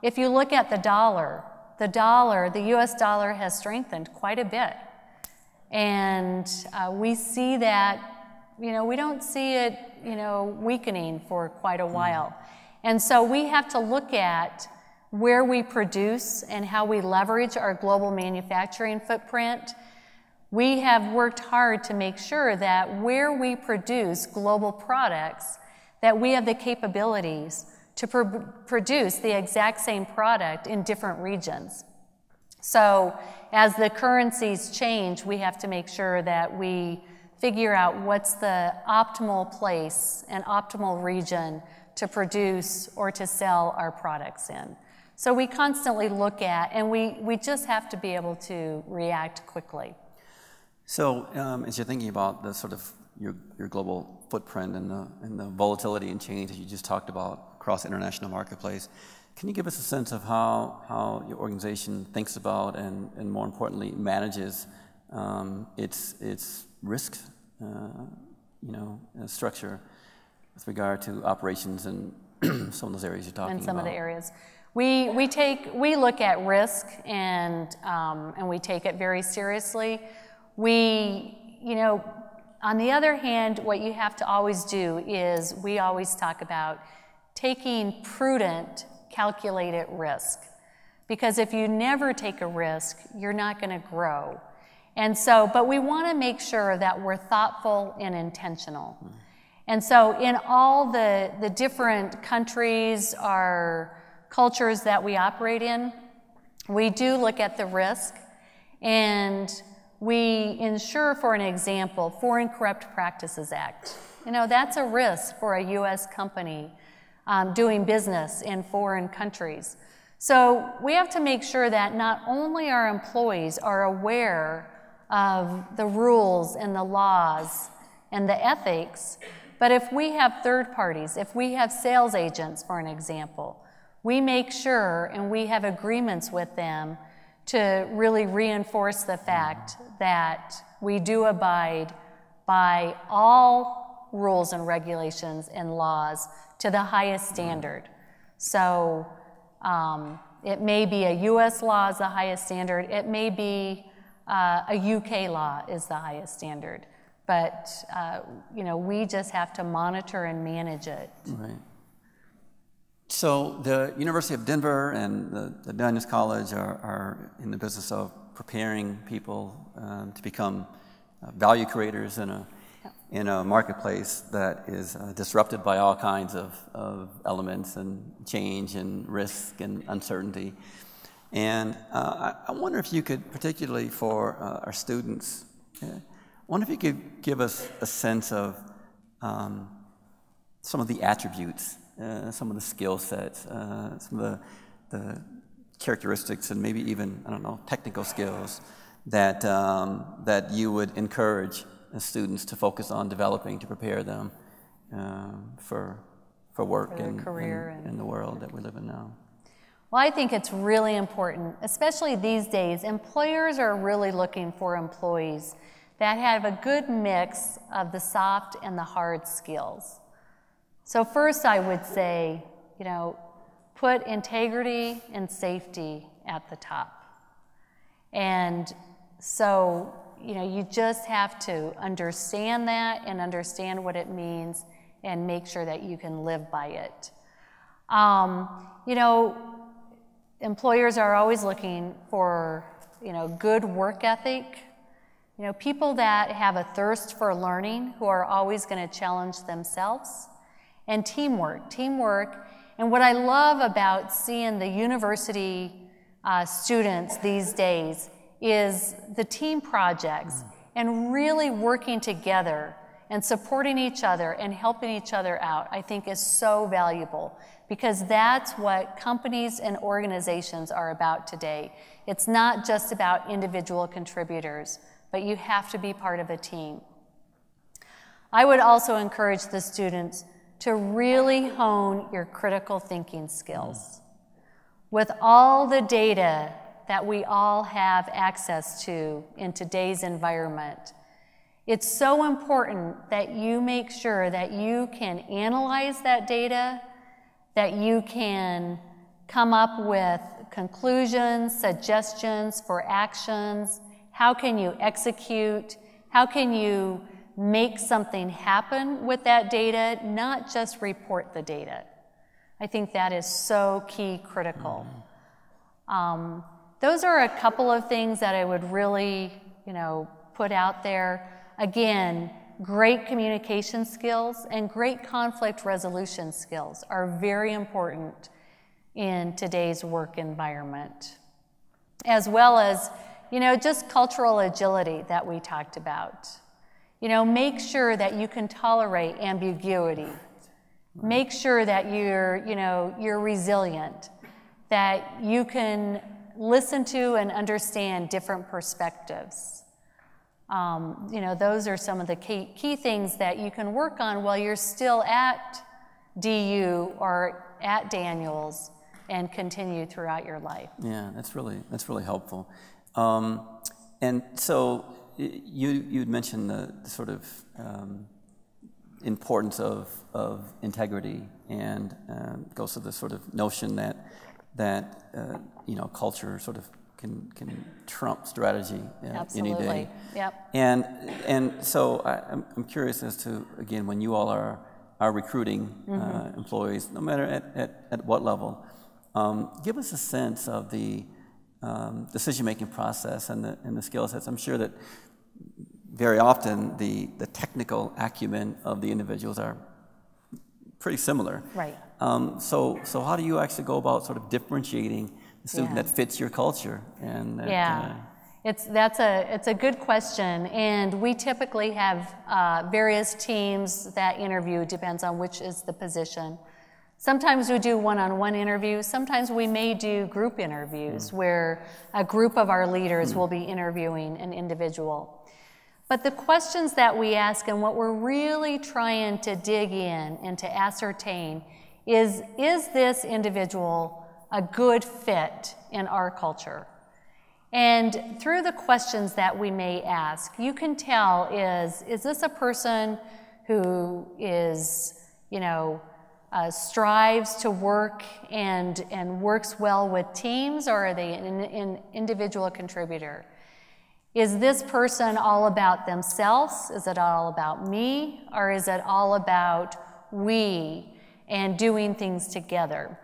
If you look at the U.S. dollar has strengthened quite a bit. And we see that, we don't see it, weakening for quite a while. And so we have to look at where we produce and how we leverage our global manufacturing footprint. We have worked hard to make sure that where we produce global products, that we have the capabilities to produce the exact same product in different regions. So as the currencies change, we have to make sure that we figure out what's the optimal place and optimal region to produce or to sell our products in. So we constantly look at, and we just have to be able to react quickly. So as you're thinking about the sort of your global footprint and the volatility and change that you just talked about across the international marketplace, can you give us a sense of how your organization thinks about and more importantly manages its risk structure with regard to operations and some of those areas you're talking about? In some of the areas. We look at risk and we take it very seriously. On the other hand, what you have to always do is we always talk about taking prudent, calculated risk. Because if you never take a risk, you're not going to grow. And so, but we want to make sure that we're thoughtful and intentional. And so in all the different countries or cultures that we operate in, we do look at the risk and we ensure, for an example, Foreign Corrupt Practices Act. That's a risk for a U.S. company doing business in foreign countries. So we have to make sure that not only our employees are aware of the rules and the laws and the ethics, but if we have third parties, if we have sales agents, for an example, we make sure and we have agreements with them to really reinforce the fact that we do abide by all rules and regulations and laws to the highest standard. So it may be a U.S. law is the highest standard. It may be a UK law is the highest standard. But we just have to monitor and manage it. Right. So the University of Denver and the Daniels College are in the business of preparing people to become value creators in a marketplace that is disrupted by all kinds of elements and change and risk and uncertainty. And I wonder if you could, particularly for our students, I wonder if you could give us a sense of some of the attributes, some of the skill sets, some of the characteristics and maybe even, technical skills that, that you would encourage students to focus on developing to prepare them for work and career in the world that we live in now. Well, I think it's really important, especially these days. Employers are really looking for employees that have a good mix of the soft and the hard skills. So first I would say, put integrity and safety at the top. And so, you just have to understand that and understand what it means and make sure that you can live by it. Employers are always looking for, good work ethic, people that have a thirst for learning, who are always going to challenge themselves, and teamwork. And what I love about seeing the university students these days is the team projects and really working together and supporting each other and helping each other out, I think is so valuable, because that's what companies and organizations are about today. It's not just about individual contributors, but you have to be part of a team. I would also encourage the students to really hone your critical thinking skills. With all the data that we all have access to in today's environment, it's so important that you make sure that you can analyze that data, that you can come up with conclusions, suggestions for actions. How can you execute? How can you make something happen with that data, not just report the data? I think that is so key critical. Those are a couple of things that I would really, put out there. Again, great communication skills and great conflict resolution skills are very important in today's work environment, as well as, just cultural agility that we talked about. Make sure that you can tolerate ambiguity. Make sure that you're resilient, that you can listen to and understand different perspectives. Those are some of the key things that you can work on while you're still at DU or at Daniels and continue throughout your life. Yeah, that's really helpful. And so you'd mentioned the sort of importance of integrity, and goes to the sort of notion that culture sort of can trump strategy any day. Yep. And so I'm curious as to, again, when you all are recruiting employees, no matter at what level, give us a sense of the decision-making process and the skill sets. I'm sure that very often the technical acumen of the individuals are pretty similar. Right. So how do you actually go about sort of differentiating the student that fits your culture? And it's a good question, and we typically have various teams that interview, depends on which is the position. Sometimes we do one-on-one interviews. Sometimes we may do group interviews where a group of our leaders will be interviewing an individual. But the questions that we ask and what we're really trying to dig in and to ascertain is this individual a good fit in our culture? And through the questions that we may ask, you can tell is this a person who is, strives to work and works well with teams, or are they an individual contributor? Is this person all about themselves? Is it all about me? Or is it all about we and doing things together?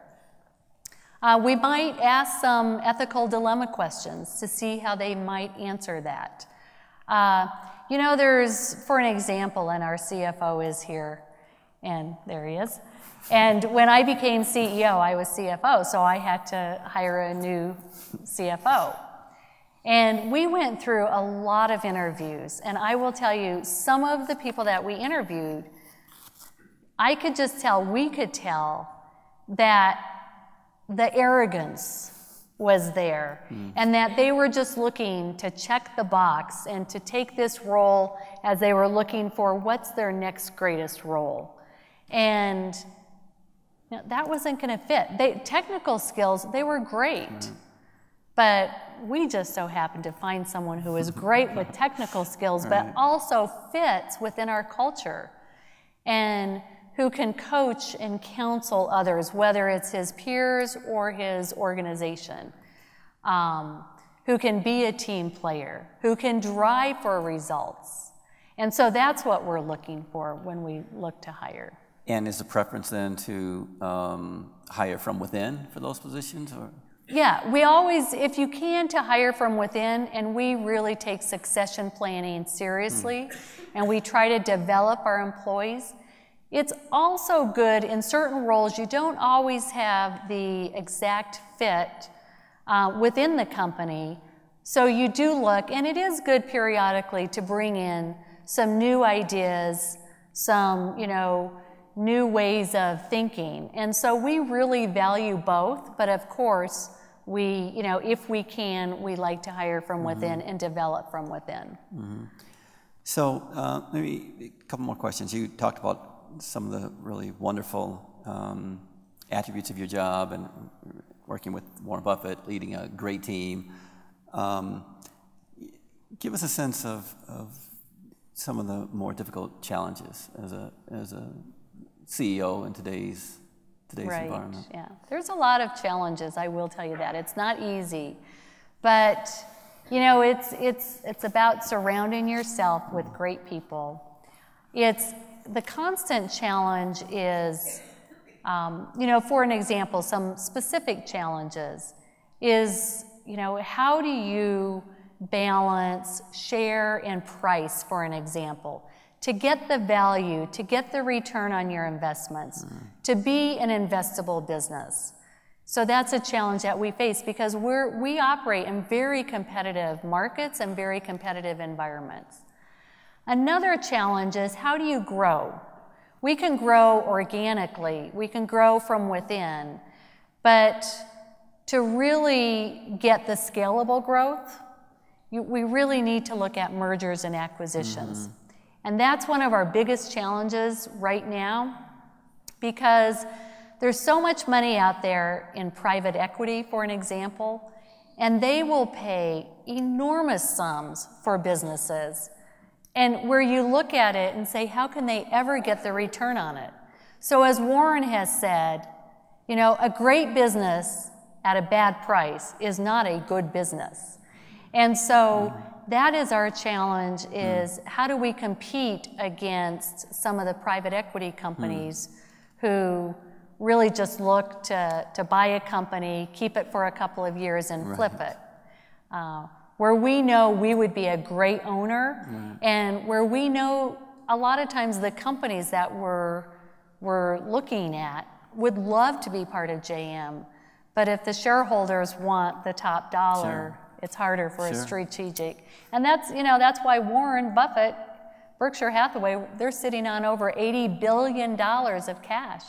We might ask some ethical dilemma questions to see how they might answer that. There's, for an example, and our CFO is here, and there he is. And when I became CEO, I was CFO, so I had to hire a new CFO. And we went through a lot of interviews, and I will tell you, some of the people that we interviewed, I could just tell, we could tell that the arrogance was there, and that they were just looking to check the box and to take this role as they were looking for what's their next greatest role. And that wasn't going to fit. Technical skills, they were great. But we just so happened to find someone who is great with technical skills, but also fits within our culture, and who can coach and counsel others, whether it's his peers or his organization, who can be a team player, who can drive for results. And so that's what we're looking for when we look to hire. And is the preference then to hire from within for those positions, or? Yeah, we always, if you can, to hire from within, and we really take succession planning seriously, and we try to develop our employees. It's also good in certain roles, you don't always have the exact fit within the company, so you do look, and it is good periodically to bring in some new ideas some, new ways of thinking. And so we really value both, but of course, we, if we can, we like to hire from within and develop from within. So maybe a couple more questions. You talked about some of the really wonderful attributes of your job and working with Warren Buffett, leading a great team. Give us a sense of some of the more difficult challenges as a CEO in today's environment. Yeah, there's a lot of challenges, I will tell you that. It's not easy, but it's about surrounding yourself with great people. The constant challenge is, for an example, some specific challenges is, how do you balance share and price, for an example, to get the value, to get the return on your investments, to be an investable business. So that's a challenge that we face because we operate in very competitive markets and very competitive environments. Another challenge is, how do you grow? We can grow organically, we can grow from within, but to really get the scalable growth, we really need to look at mergers and acquisitions. And that's one of our biggest challenges right now because there's so much money out there in private equity, for an example, and they will pay enormous sums for businesses. And where you look at it and say, how can they ever get the return on it? So as Warren has said, a great business at a bad price is not a good business. And so that is our challenge, is how do we compete against some of the private equity companies who really just look to buy a company, keep it for a couple of years and flip it. Where we know we would be a great owner and where we know a lot of times the companies that we're looking at would love to be part of JM, but if the shareholders want the top dollar, it's harder for a strategic. And that's why Warren Buffett, Berkshire Hathaway, they're sitting on over $80 billion of cash.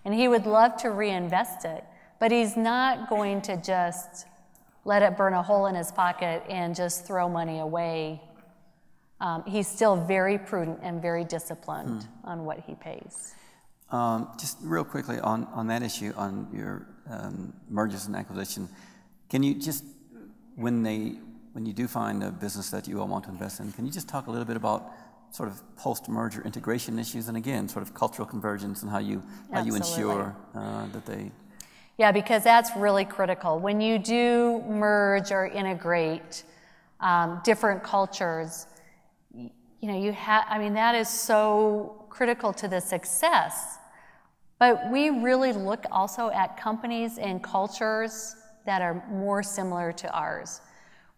And he would love to reinvest it, but he's not going to just let it burn a hole in his pocket and just throw money away. He's still very prudent and very disciplined on what he pays. Just real quickly on that issue, on your mergers and acquisition, can you just, when you do find a business that you all want to invest in, can you just talk a little bit about sort of post-merger integration issues, and again, sort of cultural convergence and how you ensure that they... Yeah, because that's really critical. When you do merge or integrate different cultures, that is so critical to the success. But we really look also at companies and cultures that are more similar to ours.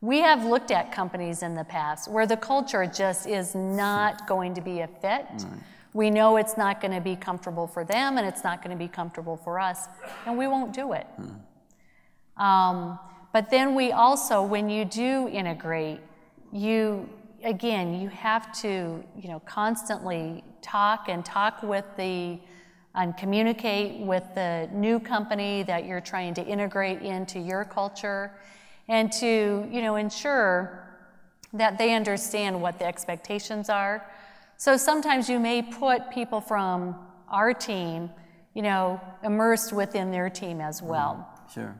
We have looked at companies in the past where the culture just is not going to be a fit. We know it's not going to be comfortable for them and it's not going to be comfortable for us, and we won't do it. But then we also, when you do integrate, you have to constantly talk with and communicate with the new company that you're trying to integrate into your culture, and to ensure that they understand what the expectations are. So sometimes you may put people from our team, immersed within their team as well. Sure.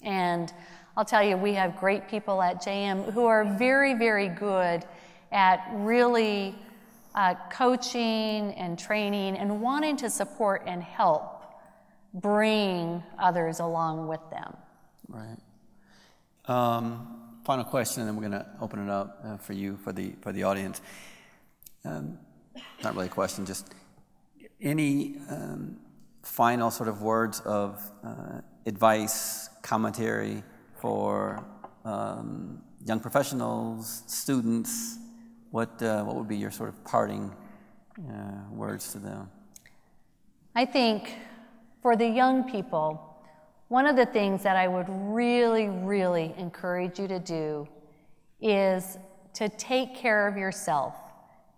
And I'll tell you, we have great people at JM who are very, very good at really coaching and training and wanting to support and help bring others along with them. Right. Final question, and then we're going to open it up for you, for the audience. Not really a question, just any final sort of words of advice, commentary for young professionals, students. What would be your sort of parting words to them? I think for the young people, one of the things that I would really, really encourage you to do is to take care of yourself,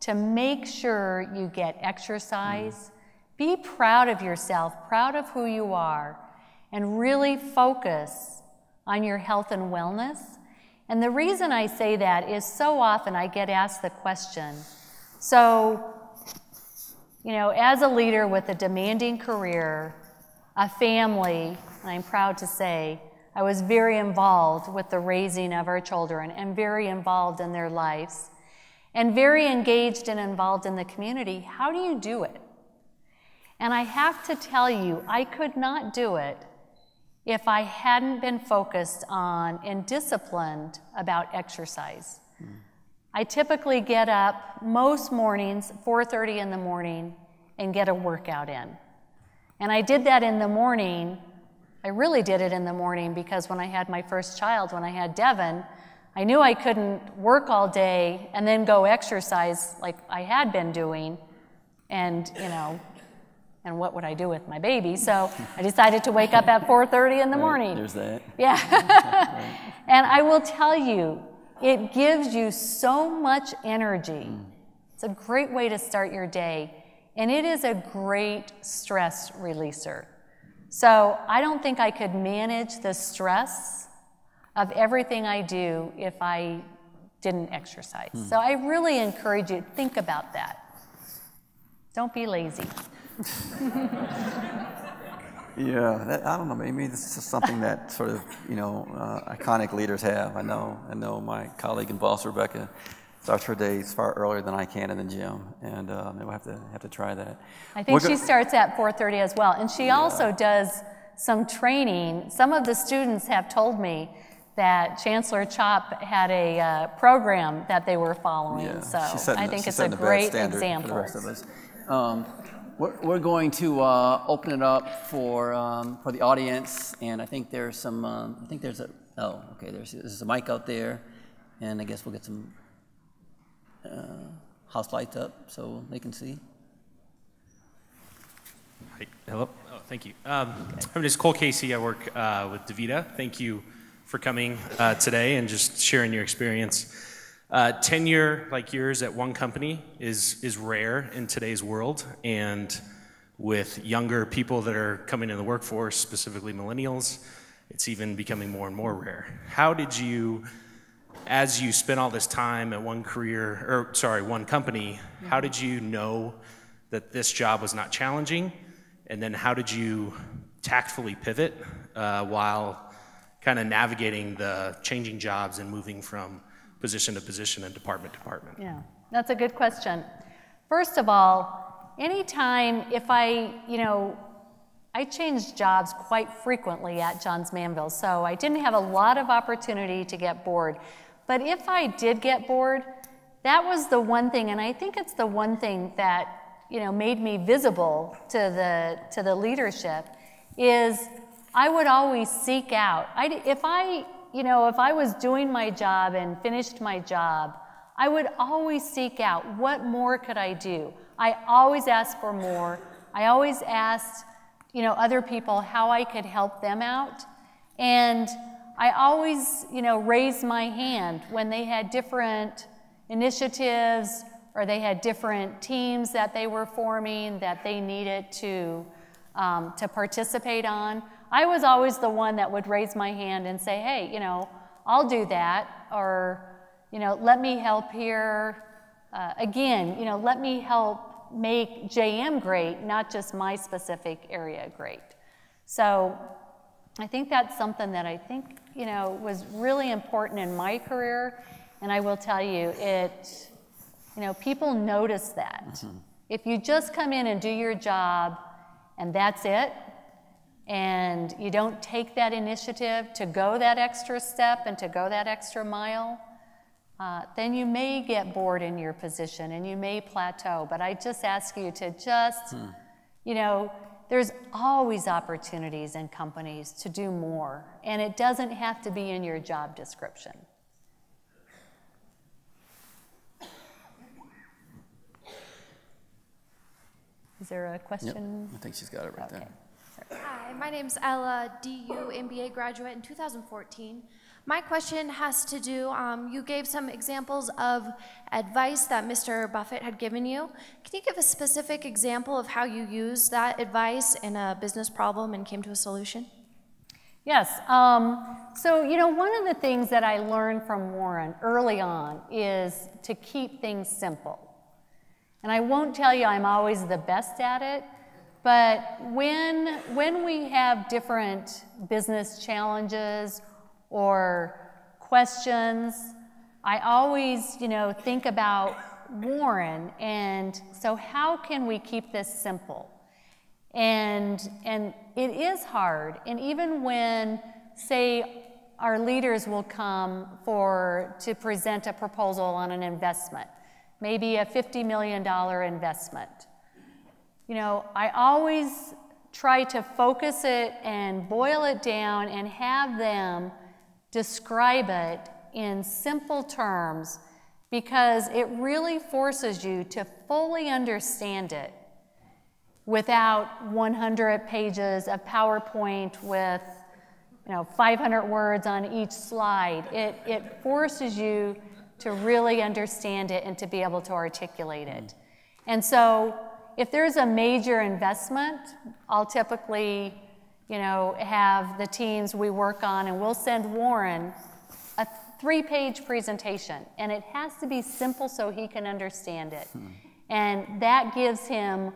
to make sure you get exercise. Be proud of yourself, proud of who you are, and really focus on your health and wellness. And the reason I say that is so often I get asked the question, so, you know, as a leader with a demanding career, a family, and I'm proud to say, I was very involved with the raising of our children and very involved in their lives and very engaged and involved in the community. How do you do it? And I have to tell you, I could not do it if I hadn't been focused on and disciplined about exercise. I typically get up most mornings, 4:30 in the morning, and get a workout in. And I did that in the morning. I really did it in the morning because when I had my first child, when I had Devin, I knew I couldn't work all day and then go exercise like I had been doing. And, you know, and what would I do with my baby? So I decided to wake up at 4:30 in the morning. There's that. Yeah. And I will tell you, it gives you so much energy. It's a great way to start your day. And it is a great stress releaser. So I don't think I could manage the stress of everything I do if I didn't exercise. So I really encourage you to think about that. Don't be lazy. Yeah, I don't know, maybe this is something that sort of, you know, iconic leaders have. I know my colleague and boss, Rebecca, starts her days far earlier than I can in the gym, and maybe we'll have to try that. I think she starts at 4:30 as well, and she also does some training. Some of the students have told me that Chancellor Chop had a program that they were following, so I think it's a great example. For the rest of us. We're going to open it up for the audience, and I think there's some. I think there's a. Oh, okay. There's a mic out there, and I guess we'll get some house lights up so they can see. Hi. Hello. Oh, thank you. My name is Cole Casey. I work with DaVita. Thank you for coming today and just sharing your experience. Tenure like yours at one company is rare in today's world, and with younger people that are coming in the workforce, specifically millennials, it's even becoming more and more rare. How did you, as you spent all this time at one company, how did you know that this job was not challenging? And then how did you tactfully pivot while kind of navigating the changing jobs and moving from position to position and department to department? Yeah, that's a good question. First of all, anytime if I changed jobs quite frequently at Johns Manville, so I didn't have a lot of opportunity to get bored. But if I did get bored, that was the one thing, and I think it's the one thing that, you know, made me visible to the leadership, is I would always seek out. If I was doing my job and finished my job, I would always seek out what more could I do. I always asked for more. I always asked, you know, other people how I could help them out. And I always, you know, raised my hand when they had different initiatives or they had different teams that they were forming that they needed to participate on. I was always the one that would raise my hand and say, hey, you know, I'll do that, or, you know, let me help here. Again, you know, let me help make JM great, not just my specific area great. So I think that's something that I think, you know, was really important in my career, and I will tell you, people notice that. Mm-hmm. If you just come in and do your job and that's it, and you don't take that initiative to go that extra step and to go that extra mile, then you may get bored in your position and you may plateau. But I just ask you to just, you know, there's always opportunities in companies to do more, and it doesn't have to be in your job description. Is there a question? Yep. I think she's got it right there. Hi, my name's Ella, DU MBA graduate in 2014. My question has to do, you gave some examples of advice that Mr. Buffett had given you. Can you give a specific example of how you used that advice in a business problem and came to a solution? Yes. So, you know, one of the things that I learned from Warren early on is to keep things simple. And I won't tell you I'm always the best at it, but when we have different business challenges or questions, I always, you know, think about Warren, and so how can we keep this simple? And it is hard, and even when, say, our leaders will come to present a proposal on an investment, maybe a $50 million investment. You know, I always try to focus it and boil it down and have them describe it in simple terms, because it really forces you to fully understand it without 100 pages of PowerPoint with, you know, 500 words on each slide. It forces you to really understand it and to be able to articulate it. And so if there's a major investment, I'll typically, you know, have the teams we work on, and we'll send Warren a 3-page presentation, and it has to be simple so he can understand it. And that gives him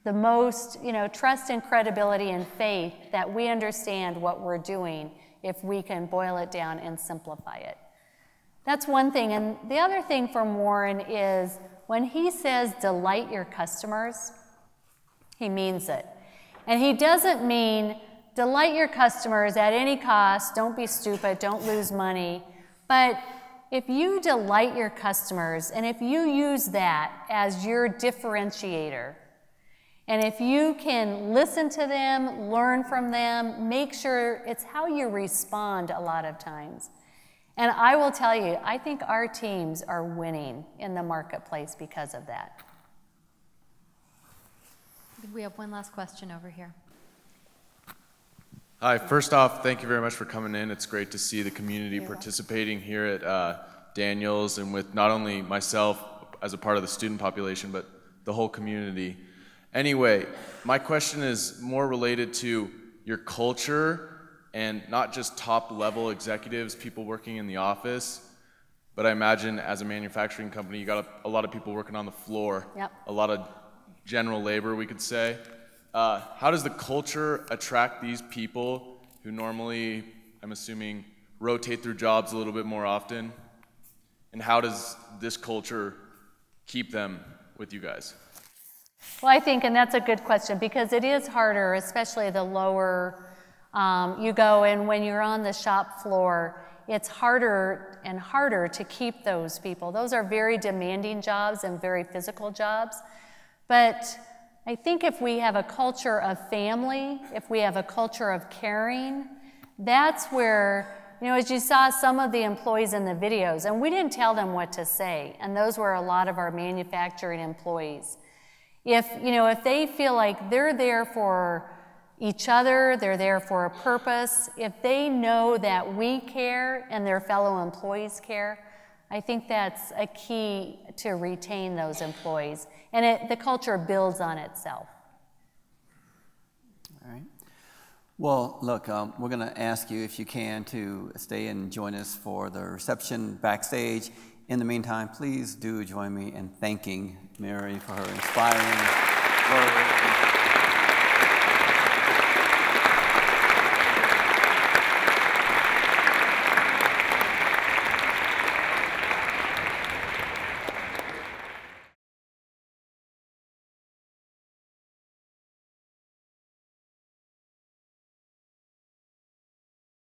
the most, you know, trust and credibility and faith that we understand what we're doing if we can boil it down and simplify it. That's one thing. And the other thing from Warren is when he says delight your customers, he means it. And he doesn't mean delight your customers at any cost, don't be stupid, don't lose money. But if you delight your customers, and if you use that as your differentiator, and if you can listen to them, learn from them, make sure it's how you respond a lot of times. And I will tell you, I think our teams are winning in the marketplace because of that. We have one last question over here. Hi, first off, thank you very much for coming in. It's great to see the community participating here at Daniels, and with not only myself as a part of the student population, but the whole community. Anyway, my question is more related to your culture, and not just top-level executives, people working in the office, but I imagine as a manufacturing company, you got a lot of people working on the floor, a lot of general labor, we could say. How does the culture attract these people who normally, I'm assuming, rotate through jobs a little bit more often? And how does this culture keep them with you guys? Well, I think, and that's a good question, because it is harder, especially the lower you go, and when you're on the shop floor, it's harder and harder to keep those people. Those are very demanding jobs and very physical jobs. But I think if we have a culture of family, if we have a culture of caring, that's where, you know, as you saw some of the employees in the videos, and we didn't tell them what to say, and those were a lot of our manufacturing employees. If, you know, if they feel like they're there for each other, they're there for a purpose, if they know that we care and their fellow employees care, I think that's a key to retain those employees. And the culture builds on itself. All right. Well, look, we're going to ask you, if you can, to stay and join us for the reception backstage. In the meantime, please do join me in thanking Mary for her inspiring words.